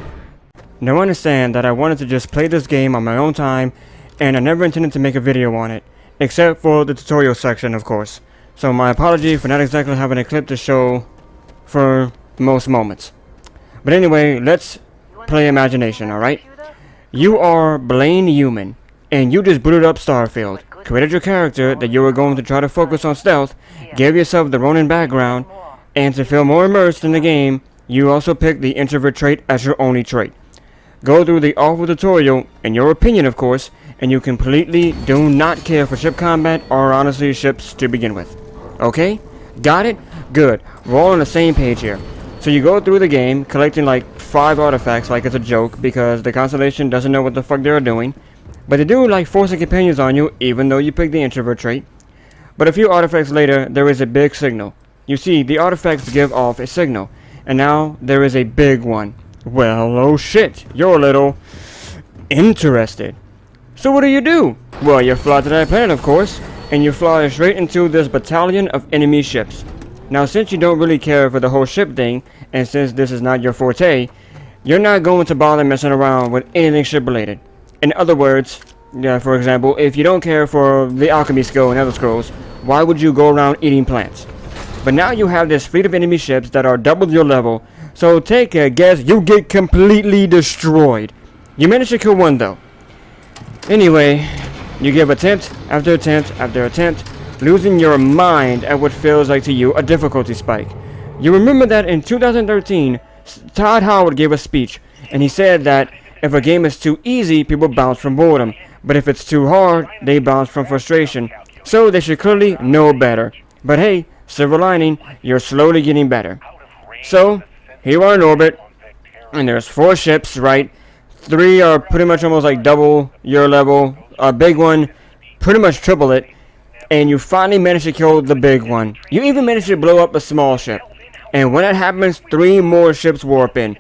Now understand that I wanted to just play this game on my own time, and I never intended to make a video on it, except for the tutorial section, of course. So my apology for not exactly having a clip to show for most moments. But anyway, let's play imagination, alright? You are Blaine Human, and you just booted up Starfield, created your character that you were going to try to focus on stealth, gave yourself the Ronin background, and to feel more immersed in the game, you also picked the introvert trait as your only trait. Go through the awful tutorial, in your opinion of course, and you completely do not care for ship combat or honestly ships to begin with. Okay? Got it? Good. We're all on the same page here. So you go through the game, collecting like 5 artifacts like it's a joke because the Constellation doesn't know what the fuck they're doing. But they do like forcing companions on you even though you pick the introvert trait. But a few artifacts later, there is a big signal. You see, the artifacts give off a signal. And now there is a big one. Well, oh shit, you're a little interested. So what do? Well, you fly to that planet, of course, and you fly straight into this battalion of enemy ships. Now, since you don't really care for the whole ship thing, and since this is not your forte, you're not going to bother messing around with anything ship related. In other words, for example, if you don't care for the alchemy skill in Elder Scrolls, why would you go around eating plants? But now you have this fleet of enemy ships that are double your level, so take a guess, you get completely destroyed. You managed to kill one though. Anyway, you give attempt after attempt after attempt, losing your mind at what feels like to you a difficulty spike. You remember that in 2013, Todd Howard gave a speech, and he said that if a game is too easy, people bounce from boredom, but if it's too hard, they bounce from frustration. So they should clearly know better. But hey, silver lining, you're slowly getting better. So, here we are in orbit, and there's 4 ships, right? 3 are pretty much almost like double your level, a big one, pretty much triple it, and you finally manage to kill the big one. You even managed to blow up a small ship. And when that happens, 3 more ships warp in.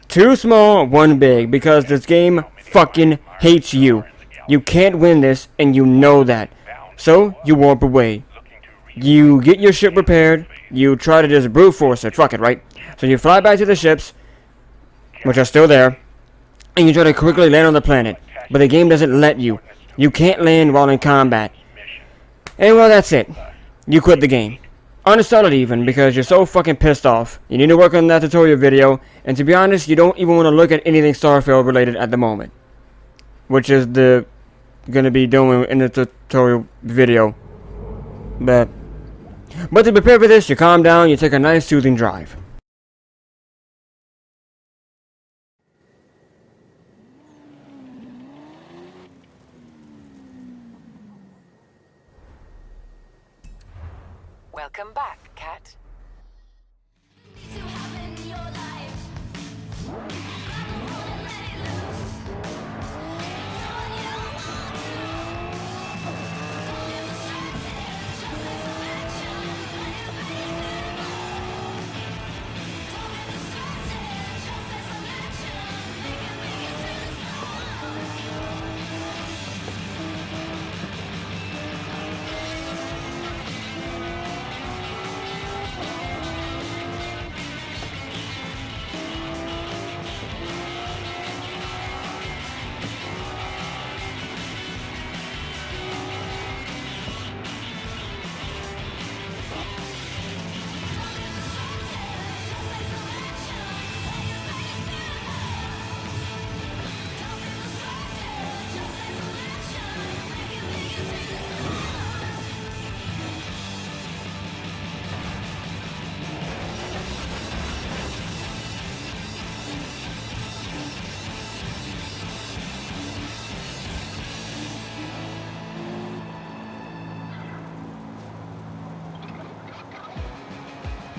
2 small, 1 big, because this game fucking hates you. You can't win this, and you know that. So, you warp away. You get your ship repaired, you try to just brute force it, fuck it, right? So you fly back to the ships, which are still there, and you try to quickly land on the planet. But the game doesn't let you. You can't land while in combat. And well, that's it. You quit the game. Uninstall it even, because you're so fucking pissed off. You need to work on that tutorial video, and to be honest, you don't even want to look at anything Starfield related at the moment. Which is gonna be doing in the tutorial video. But to prepare for this, you calm down, you take a nice soothing drive. Welcome back, Cat.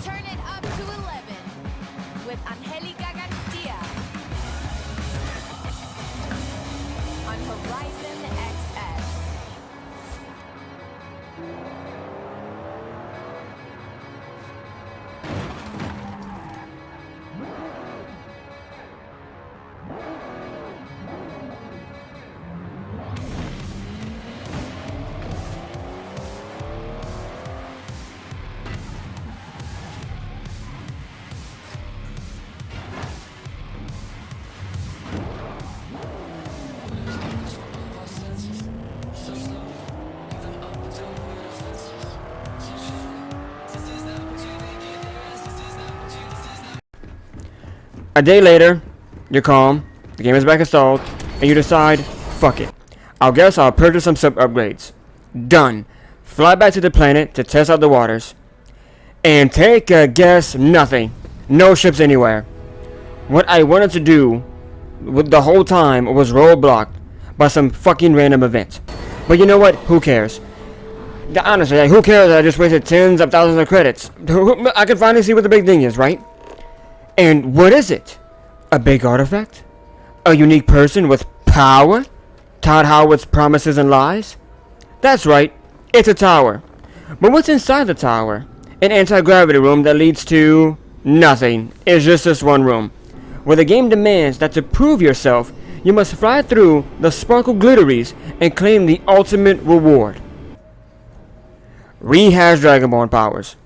Turn it up to 11 with Angelica Garcia on Horizon XS. A day later, you're calm, the game is back installed, and you decide, fuck it. I'll purchase some sub upgrades. Done. Fly back to the planet to test out the waters. And take a guess, nothing. No ships anywhere. What I wanted to do with the whole time was roadblocked by some fucking random event. But you know what? Who cares? Honestly, like, who cares that I just wasted tens of thousands of credits? I can finally see what the big thing is, right? And what is it? A big artifact? A unique person with power? Todd Howard's promises and lies? That's right, it's a tower. But what's inside the tower? An anti-gravity room that leads to nothing. It's just this one room, where the game demands that to prove yourself, you must fly through the sparkle glitteries and claim the ultimate reward. Rehash Dragonborn powers.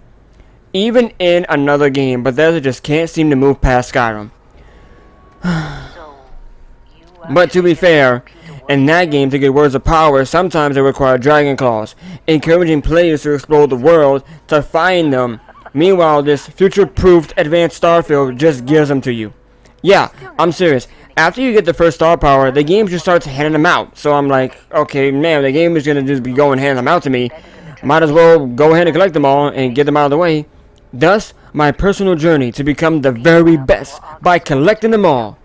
Even in another game, Bethesda just can't seem to move past Skyrim. But to be fair, in that game to get words of power, sometimes they require dragon claws, encouraging players to explore the world to find them. Meanwhile, this future-proofed advanced Starfield just gives them to you. Yeah, I'm serious. After you get the first star power, the game just starts handing them out. So I'm like, okay, man, the game is gonna just be going handing them out to me. Might as well go ahead and collect them all and get them out of the way. Thus, my personal journey to become the very best by collecting them all.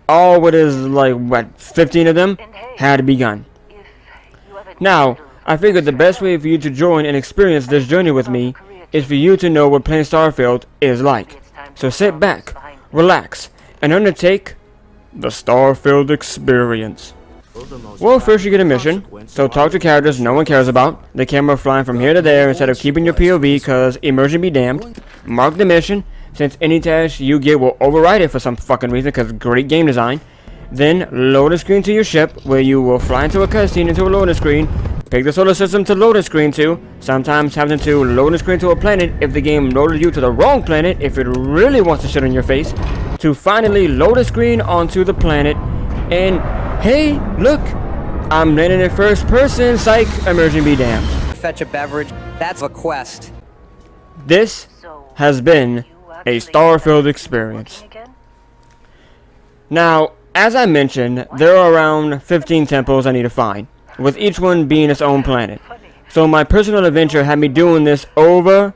All what is like, what, 15 of them, had begun. Now, I figured the best way for you to join and experience this journey with me is for you to know what playing Starfield is like. So sit back, relax, and undertake the Starfield experience. Well, first you get a mission, so talk to characters no one cares about, the camera flying from here to there instead of keeping your POV cause immersion be damned. Mark the mission, since any task you get will override it for some fucking reason cause great game design. Then load a screen to your ship where you will fly into a cutscene into a loading screen, pick the solar system to load a screen to, sometimes having to load a screen to a planet if the game loaded you to the wrong planet if it really wants to shit on your face, to finally load a screen onto the planet and hey, look, I'm landing in first person, psych, immersion be damned. Fetch a beverage, that's a quest. This has been a Starfield experience. Now, as I mentioned, there are around 15 temples I need to find, with each one being its own planet. So my personal adventure had me doing this over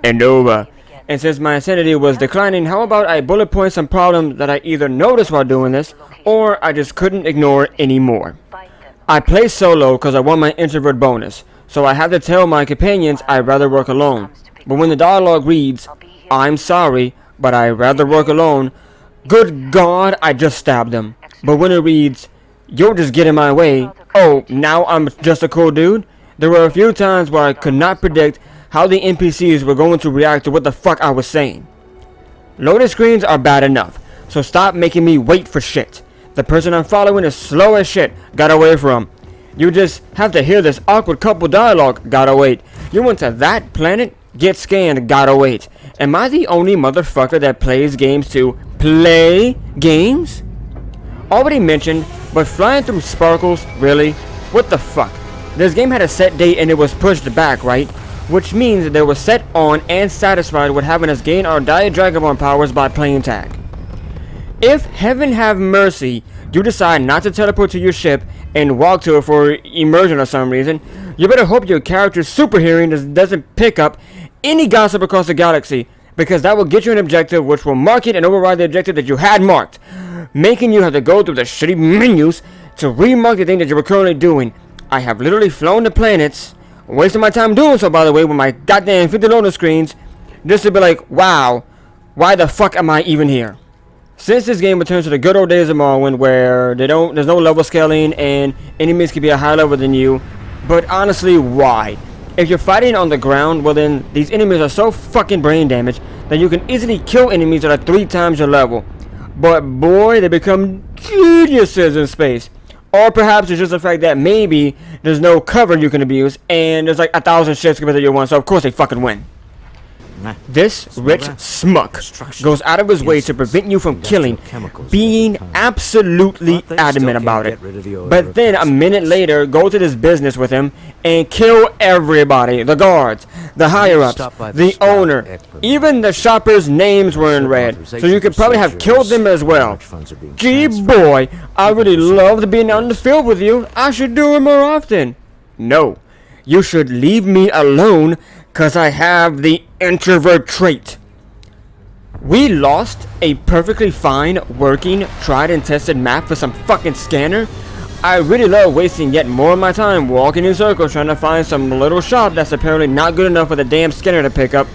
and over. And since my sanity was declining, how about I bullet point some problems that I either noticed while doing this, or I just couldn't ignore anymore. I play solo because I want my introvert bonus, so I have to tell my companions I'd rather work alone. But when the dialogue reads, "I'm sorry, but I'd rather work alone," good God, I just stabbed them. But when it reads, "You'll just get in my way," oh, now I'm just a cool dude? There were a few times where I could not predict how the NPCs were going to react to what the fuck I was saying. Loading screens are bad enough, so stop making me wait for shit. The person I'm following is slow as shit, gotta wait for him. You just have to hear this awkward couple dialogue, gotta wait. You went to that planet, get scanned, gotta wait. Am I the only motherfucker that plays games to play games? Already mentioned, but flying through sparkles, really? What the fuck? This game had a set date and it was pushed back, right? Which means they were set on and satisfied with having us gain our Dire Dragonborn powers by playing tag. If, heaven have mercy, you decide not to teleport to your ship and walk to it for immersion or some reason, you better hope your character's super hearing doesn't pick up any gossip across the galaxy, because that will get you an objective which will mark it and override the objective that you had marked, making you have to go through the shitty menus to remark the thing that you were currently doing. I have literally flown to planets, wasting my time doing so, by the way, with my goddamn 50 loading screens, just to be like, wow, why the fuck am I even here? Since this game returns to the good old days of Morrowind, where there's no level scaling and enemies can be a higher level than you, but honestly, why? If you're fighting on the ground, well then, these enemies are so fucking brain damaged that you can easily kill enemies that are 3 times your level. But boy, they become geniuses in space. Or perhaps it's just the fact that maybe there's no cover you can abuse, and there's like 1,000 ships compared to your one, so of course they fucking win. This rich smuck goes out of his way to prevent you from killing, being absolutely adamant about it. But then a minute later, go to this business with him and kill everybody. The guards, the higher-ups, the owner, even the shoppers' names were in red, so you could probably have killed them as well. Gee boy, I really loved being out in the field with you. I should do it more often. No, you should leave me alone, cause I have the introvert trait. We lost a perfectly fine, working, tried and tested map for some fucking scanner. I really love wasting yet more of my time walking in circles trying to find some little shop that's apparently not good enough for the damn scanner to pick up.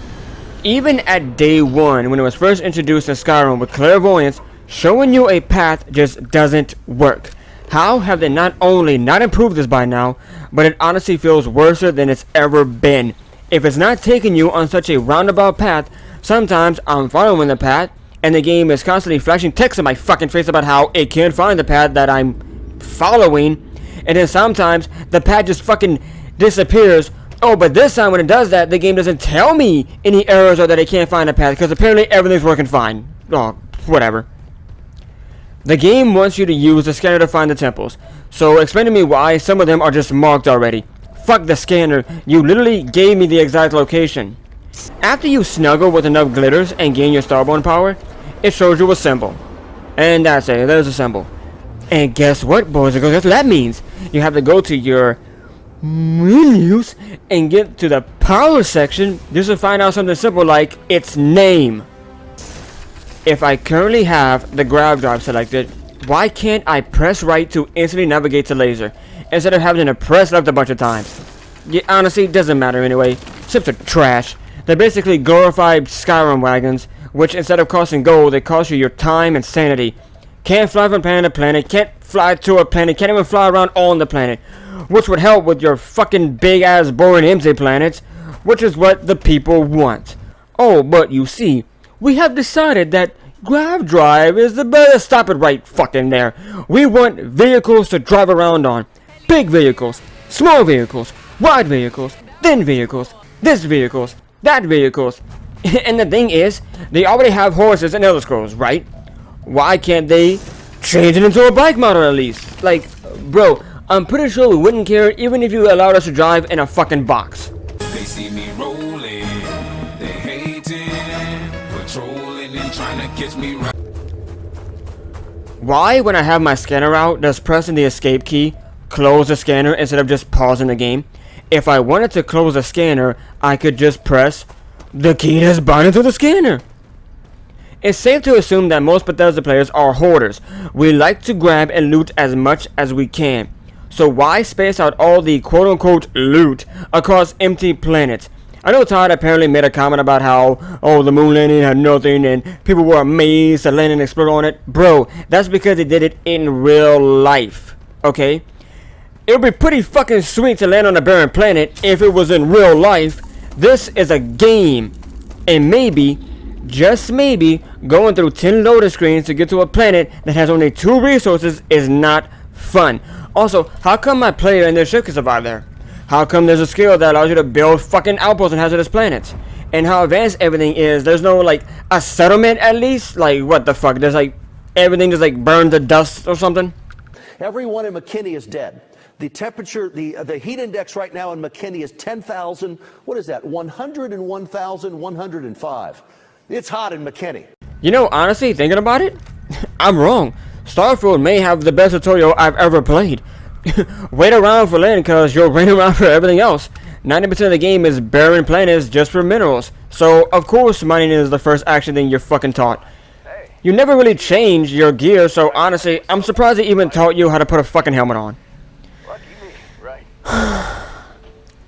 Even at day 1, when it was first introduced in Skyrim with clairvoyance, showing you a path just doesn't work. How have they not only not improved this by now, but it honestly feels worse than it's ever been. If it's not taking you on such a roundabout path, sometimes I'm following the path, and the game is constantly flashing text in my fucking face about how it can't find the path that I'm following, and then sometimes the path just fucking disappears. Oh, but this time when it does that, the game doesn't tell me any errors or that it can't find a path, because apparently everything's working fine. Oh, whatever. The game wants you to use the scanner to find the temples, so explain to me why some of them are just marked already. Fuck the scanner, you literally gave me the exact location. After you snuggle with enough glitters and gain your Starborn power, it shows you a symbol. And that's it, there's a symbol. And guess what, boys and girls, guess what that means? You have to go to your menus and get to the power section just to find out something simple like its name. If I currently have the grav drive selected, why can't I press right to instantly navigate to laser, instead of having to press left a bunch of times? Yeah, honestly, it doesn't matter anyway. Ships are trash. They're basically glorified Skyrim wagons, which instead of costing gold, they cost you your time and sanity. Can't fly from planet to planet, can't fly to a planet, can't even fly around on the planet, which would help with your fucking big-ass boring empty planets, which is what the people want. Oh, but you see, we have decided that grav drive is the best. Stop it right fucking there. We want vehicles to drive around on. Big vehicles, small vehicles, wide vehicles, thin vehicles, this vehicles, that vehicles. And the thing is, they already have horses in Elder Scrolls, right? Why can't they change it into a bike model at least? Like, bro, I'm pretty sure we wouldn't care even if you allowed us to drive in a fucking box. They see me rolling, they Why, when I have my scanner out, does pressing the escape key close the scanner instead of just pausing the game? If I wanted to close the scanner, I could just press the key that's binding to the scanner. It's safe to assume that most Bethesda players are hoarders. We like to grab and loot as much as we can. So why space out all the quote-unquote loot across empty planets? I know Todd apparently made a comment about how, oh, the moon landing had nothing and people were amazed to land and explode on it. Bro, that's because they did it in real life, okay? It would be pretty fucking sweet to land on a barren planet if it was in real life. This is a game, and maybe, just maybe, going through 10 loading screens to get to a planet that has only 2 resources is not fun. Also, how come my player and their ship can survive there? How come there's a skill that allows you to build fucking outposts on hazardous planets? And how advanced everything is, there's no, like, a settlement at least? Like, what the fuck? There's, like, everything just, like, burned to dust or something? Everyone in Mckinney is dead. The temperature, the heat index right now in Mckinney is 10,000, what is that, 101,105. It's hot in Mckinney. You know, honestly, thinking about it, I'm wrong. Starfield may have the best tutorial I've ever played. Wait around for land because you'll wait around for everything else. 90% of the game is barren planets just for minerals. So, of course, mining is the first action thing you're fucking taught. You never really change your gear, so honestly, I'm surprised they even taught you how to put a fucking helmet on.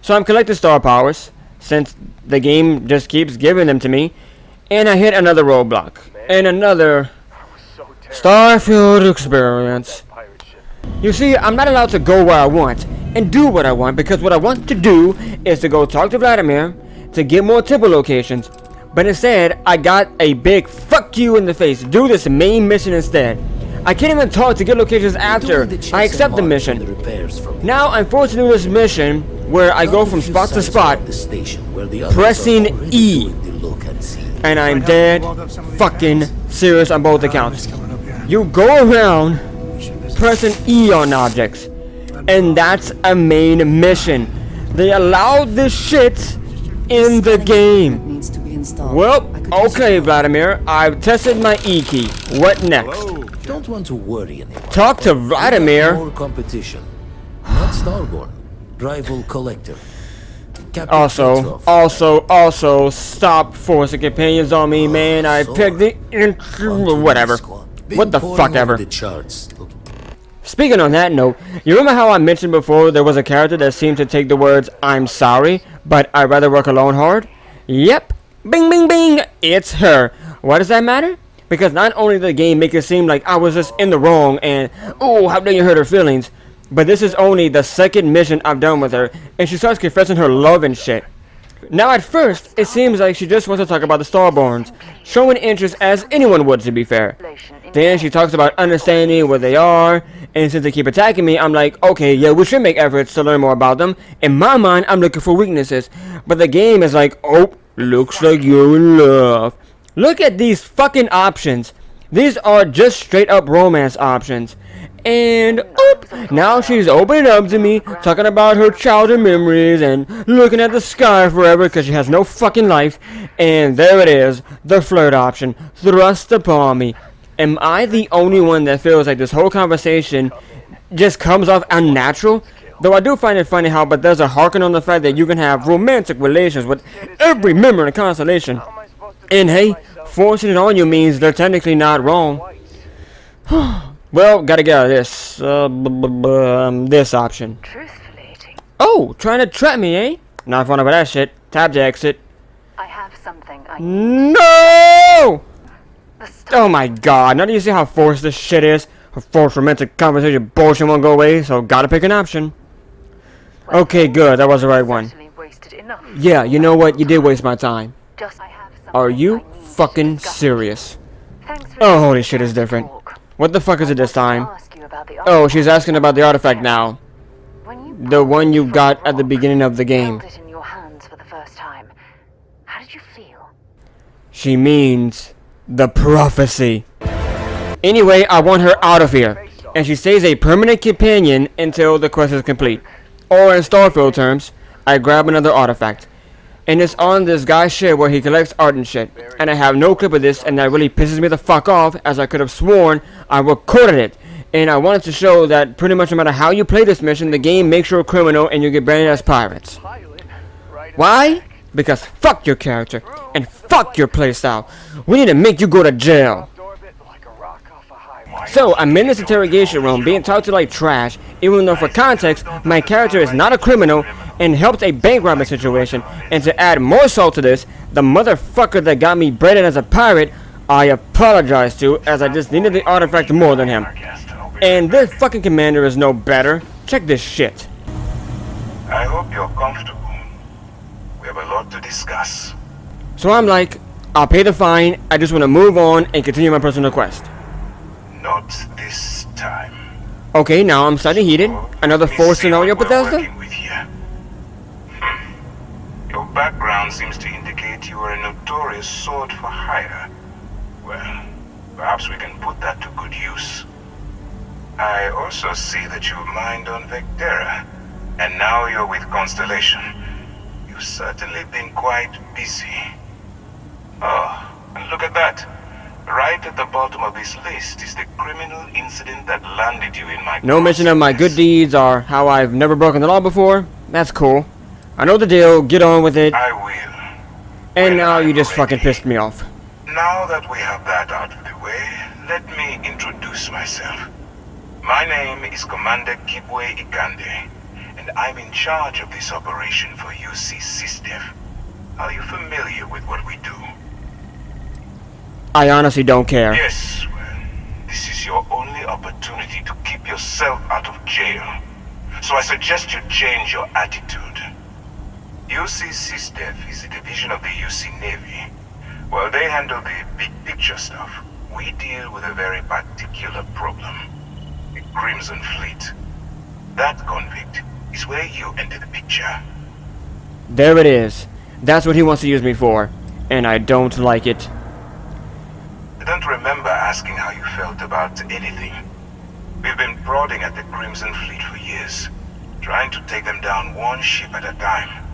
So I'm collecting star powers, since the game just keeps giving them to me, and I hit another roadblock, and another Starfield experience. You see, I'm not allowed to go where I want, and do what I want, because what I want to do is to go talk to Vladimir, to get more temple locations, but instead, I got a big fuck you in the face. Do this main mission instead. I can't even talk to get locations after I accept the mission. Now I'm forced to do this mission where I go from spot to spot, pressing E. And I'm dead fucking serious on both accounts. You go around pressing E on objects, and that's a main mission. They allowed this shit in the game. Well, okay, Vladimir, I've tested my E key. What next? Don't want to worry anymore. Talk to Vladimir. More competition. Not Starborn. Rival collector. Also, stop forcing companions on me, man. I picked the whatever. What the fuck ever. Speaking on that note, you remember how I mentioned before there was a character that seemed to take the words "I'm sorry, but I'd rather work alone" hard? Yep. Bing, bing, bing. It's her. Why does that matter? Because not only did the game make it seem like I was just in the wrong and, oh, how dare you hurt her feelings, but this is only the second mission I've done with her, and she starts confessing her love and shit. Now at first, it seems like she just wants to talk about the Starborns, showing interest as anyone would, to be fair. Then she talks about understanding where they are, and since they keep attacking me, I'm like, okay, yeah, we should make efforts to learn more about them. In my mind, I'm looking for weaknesses, but the game is like, oh, looks like you're in love. Look at these fucking options. These are just straight up romance options. And oop, now she's opening up to me, talking about her childhood memories and looking at the sky forever because she has no fucking life. And there it is, the flirt option, thrust upon me. Am I the only one that feels like this whole conversation just comes off unnatural? Though I do find it funny how Bethesda harken on the fact that you can have romantic relations with every member in a constellation. And hey, forcing it on you means they're technically not wrong. Well, gotta get out of this. This option. Oh, trying to trap me, eh? Not fun about that shit. Tab to exit. I have something I No! Oh my god, now do you see how forced this shit is? Her forced romantic conversation bullshit won't go away, so gotta pick an option. Okay, good, that was the right one. Yeah, you know what? You did waste my time. Are you fucking serious? Oh, holy shit, is different. What the fuck is it this time? Oh, she's asking about the artifact now. The one you got at the beginning of the game. She means the prophecy. Anyway, I want her out of here. And she stays a permanent companion until the quest is complete. Or in Starfield terms, I grab another artifact. and it's on this guy's shit where he collects art and shit. And I have no clip of this, and that really pisses me the fuck off, as I could have sworn I recorded it. And I wanted to show that pretty much no matter how you play this mission, the game makes you a criminal and you get branded as pirates. Why? Because fuck your character, and fuck your playstyle. We need to make you go to jail. So, I'm in this interrogation room being talked to like trash, even though for context, my character is not a criminal and helped a bank robbing situation. And to add more salt to this, the motherfucker that got me branded as a pirate, I apologize to, as I just needed the artifact more than him. And this fucking commander is no better. Check this shit. I hope you're comfortable. We have a lot to discuss. So I'm like, I'll pay the fine, I just want to move on and continue my personal quest. Not this time. Okay, now I'm slightly heated. Another forced scenario, Bethesda? Your background seems to indicate you are a notorious sword for hire. Well, perhaps we can put that to good use. I also see that you've mined on Vectera, and now you're with Constellation. You've certainly been quite busy. Oh, and look at that. Right at the bottom of this list is the criminal incident that landed you in my... No mention of my good deeds or how I've never broken the law before. That's cool. I know the deal, get on with it. I will. And now you just fucking pissed me off. Now that we have that out of the way, let me introduce myself. My name is Commander Kibwe Ikande, and I'm in charge of this operation for UC SysDev. Are you familiar with what we do? I honestly don't care. Yes, well, this is your only opportunity to keep yourself out of jail. So I suggest you change your attitude. UC SysDev is a division of the UC Navy. While they handle the big picture stuff, we deal with a very particular problem. The Crimson Fleet. That convict is where you enter the picture. There it is. That's what he wants to use me for. And I don't like it. I don't remember asking how you felt about anything. We've been prodding at the Crimson Fleet for years, trying to take them down one ship at a time.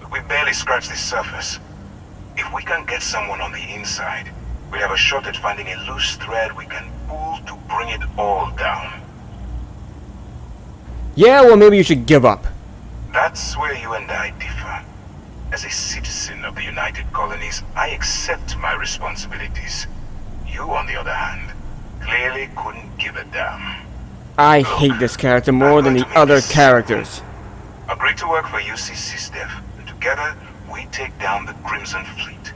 But we barely scratched the surface. If we can get someone on the inside, we have a shot at finding a loose thread we can pull to bring it all down. Yeah, well maybe you should give up. That's where you and I differ. As a citizen of the United Colonies, I accept my responsibilities. You, on the other hand, clearly couldn't give a damn. I hate this character more than the other characters. Agree to work for UC SysDev, and together we take down the Crimson Fleet.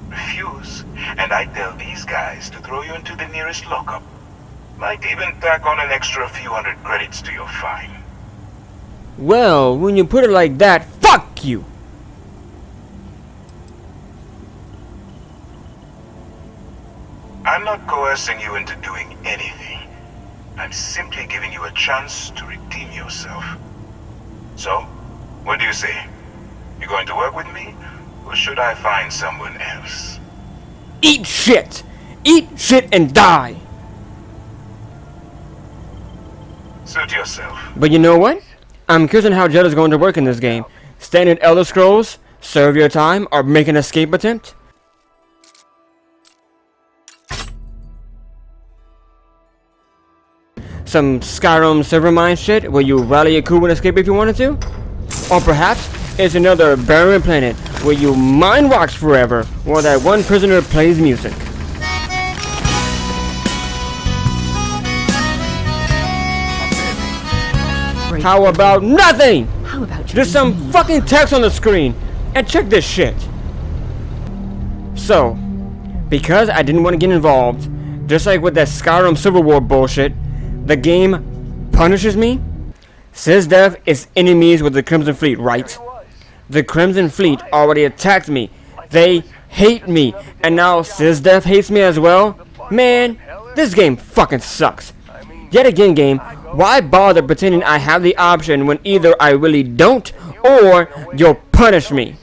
Refuse, and I tell these guys to throw you into the nearest lockup. Might even tack on an extra few hundred credits to your fine. Well, when you put it like that, fuck you! I'm not coercing you into doing anything. I'm simply giving you a chance to redeem yourself. So, what do you say? You going to work with me, or should I find someone else? Eat shit! Eat shit and die! Suit yourself. But you know what? I'm curious on how Jed is going to work in this game. Standard Elder Scrolls, serve your time, or make an escape attempt? Some Skyrim server mine shit where you rally a crew and escape if you wanted to? Or perhaps it's another barren planet where you mine rocks forever while that one prisoner plays music. How about nothing? How about you? There's some fucking text on the screen. And check this shit. So, because I didn't want to get involved, just like with that Skyrim Civil War bullshit, the game punishes me. SysDev is enemies with the Crimson Fleet, right? The Crimson Fleet already attacked me. They hate me. And now SysDev hates me as well? Man, this game fucking sucks. Yet again, game, why bother pretending I have the option when either I really don't or you'll punish me?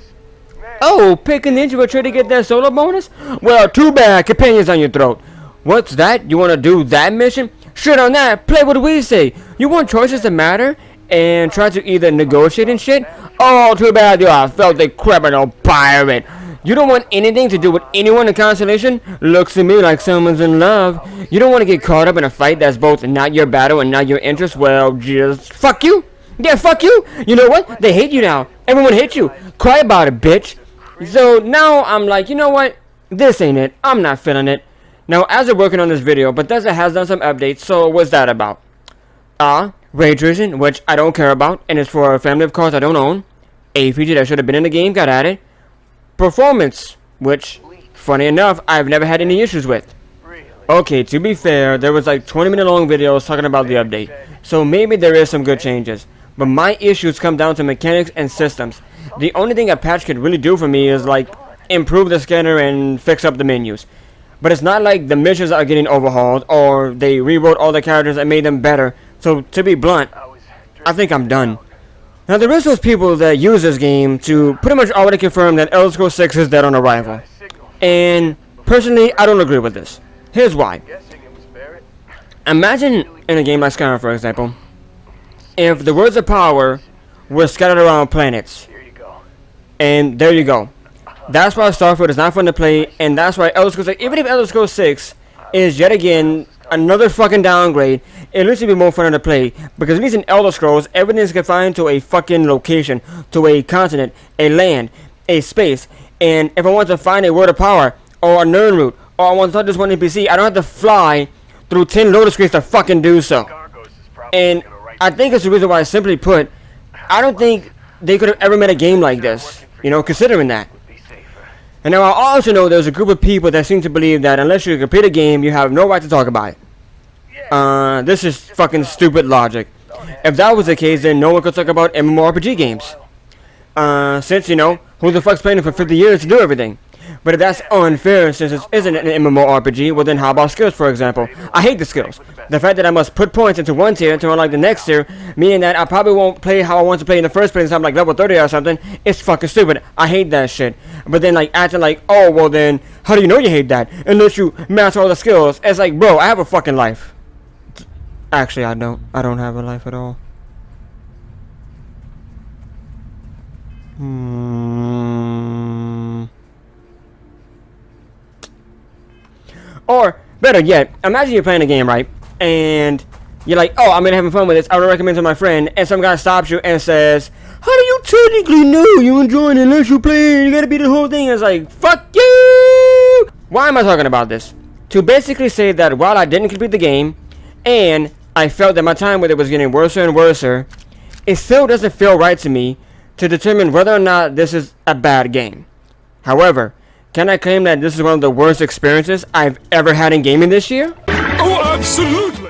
Oh, pick a ninja or try to get that solo bonus? Well, too bad, companions on your throat. What's that? You want to do that mission? Shit on that, play what we say. You want choices to matter? and try to either negotiate and shit. Oh, too bad you are a filthy criminal pirate. You don't want anything to do with anyone in Constellation? Looks to me like someone's in love. You don't want to get caught up in a fight that's both not your battle and not your interest? Well, just fuck you. Yeah, fuck you. You know what? They hate you now. Everyone hates you. Cry about it, bitch. So now I'm like, you know what? This ain't it. I'm not feeling it. Now, as we're working on this video, Bethesda has done some updates, so what's that about? Ray tracing, which I don't care about, and it's for a family of cars I don't own. A feature that should have been in the game, got added. Performance, which, funny enough, I've never had any issues with. Okay, to be fair, there was like 20-minute long videos talking about the update, so maybe there is some good changes. But my issues come down to mechanics and systems. The only thing a patch could really do for me is like improve the scanner and fix up the menus. But it's not like the missions are getting overhauled or they rewrote all the characters and made them better. So to be blunt, I think I'm done. Now there is those people that use this game to pretty much already confirm that Elder Scrolls 6 is dead on arrival. And personally, I don't agree with this. Here's why. Imagine in a game like Skyrim, for example, if the words of power were scattered around planets. And there you go. That's why Starfield is not fun to play, and that's why Elder Scrolls, like, even if Elder Scrolls 6 is yet again another fucking downgrade, it looks to be more fun to play, because at least in Elder Scrolls, everything is confined to a fucking location, to a continent, a land, a space, and if I want to find a word of power, or a nerd route, or I want to talk to this one NPC, I don't have to fly through 10 loader screens to fucking do so. And I think it's the reason why, simply put, I don't think they could have ever made a game like this, you know, considering that. And now I also know there's a group of people that seem to believe that unless you complete a game, you have no right to talk about it. This is fucking stupid logic. If that was the case, then no one could talk about MMORPG games. Since, you know, who the fuck's playing it for 50 years to do everything? But if that's unfair, since it isn't an MMORPG, well then how about skills, for example? I hate the skills. The fact that I must put points into one tier to unlock the next tier, meaning that I probably won't play how I want to play in the first place until I'm like level 30 or something, it's fucking stupid. I hate that shit. But then like acting like, oh well then, how do you know you hate that? Unless you master all the skills. It's like, bro, I have a fucking life. Actually, I don't. I don't have a life at all. Or, better yet, imagine you're playing a game, right? And you're like, oh, I'm gonna having fun with this. I would recommend it to my friend. And some guy stops you and says, how do you technically know you're enjoying it unless you play? You gotta beat the whole thing. And it's like, fuck you! Why am I talking about this? To basically say that while I didn't complete the game, and I felt that my time with it was getting worse and worse, it still doesn't feel right to me to determine whether or not this is a bad game. However, can I claim that this is one of the worst experiences I've ever had in gaming this year? Oh, absolutely!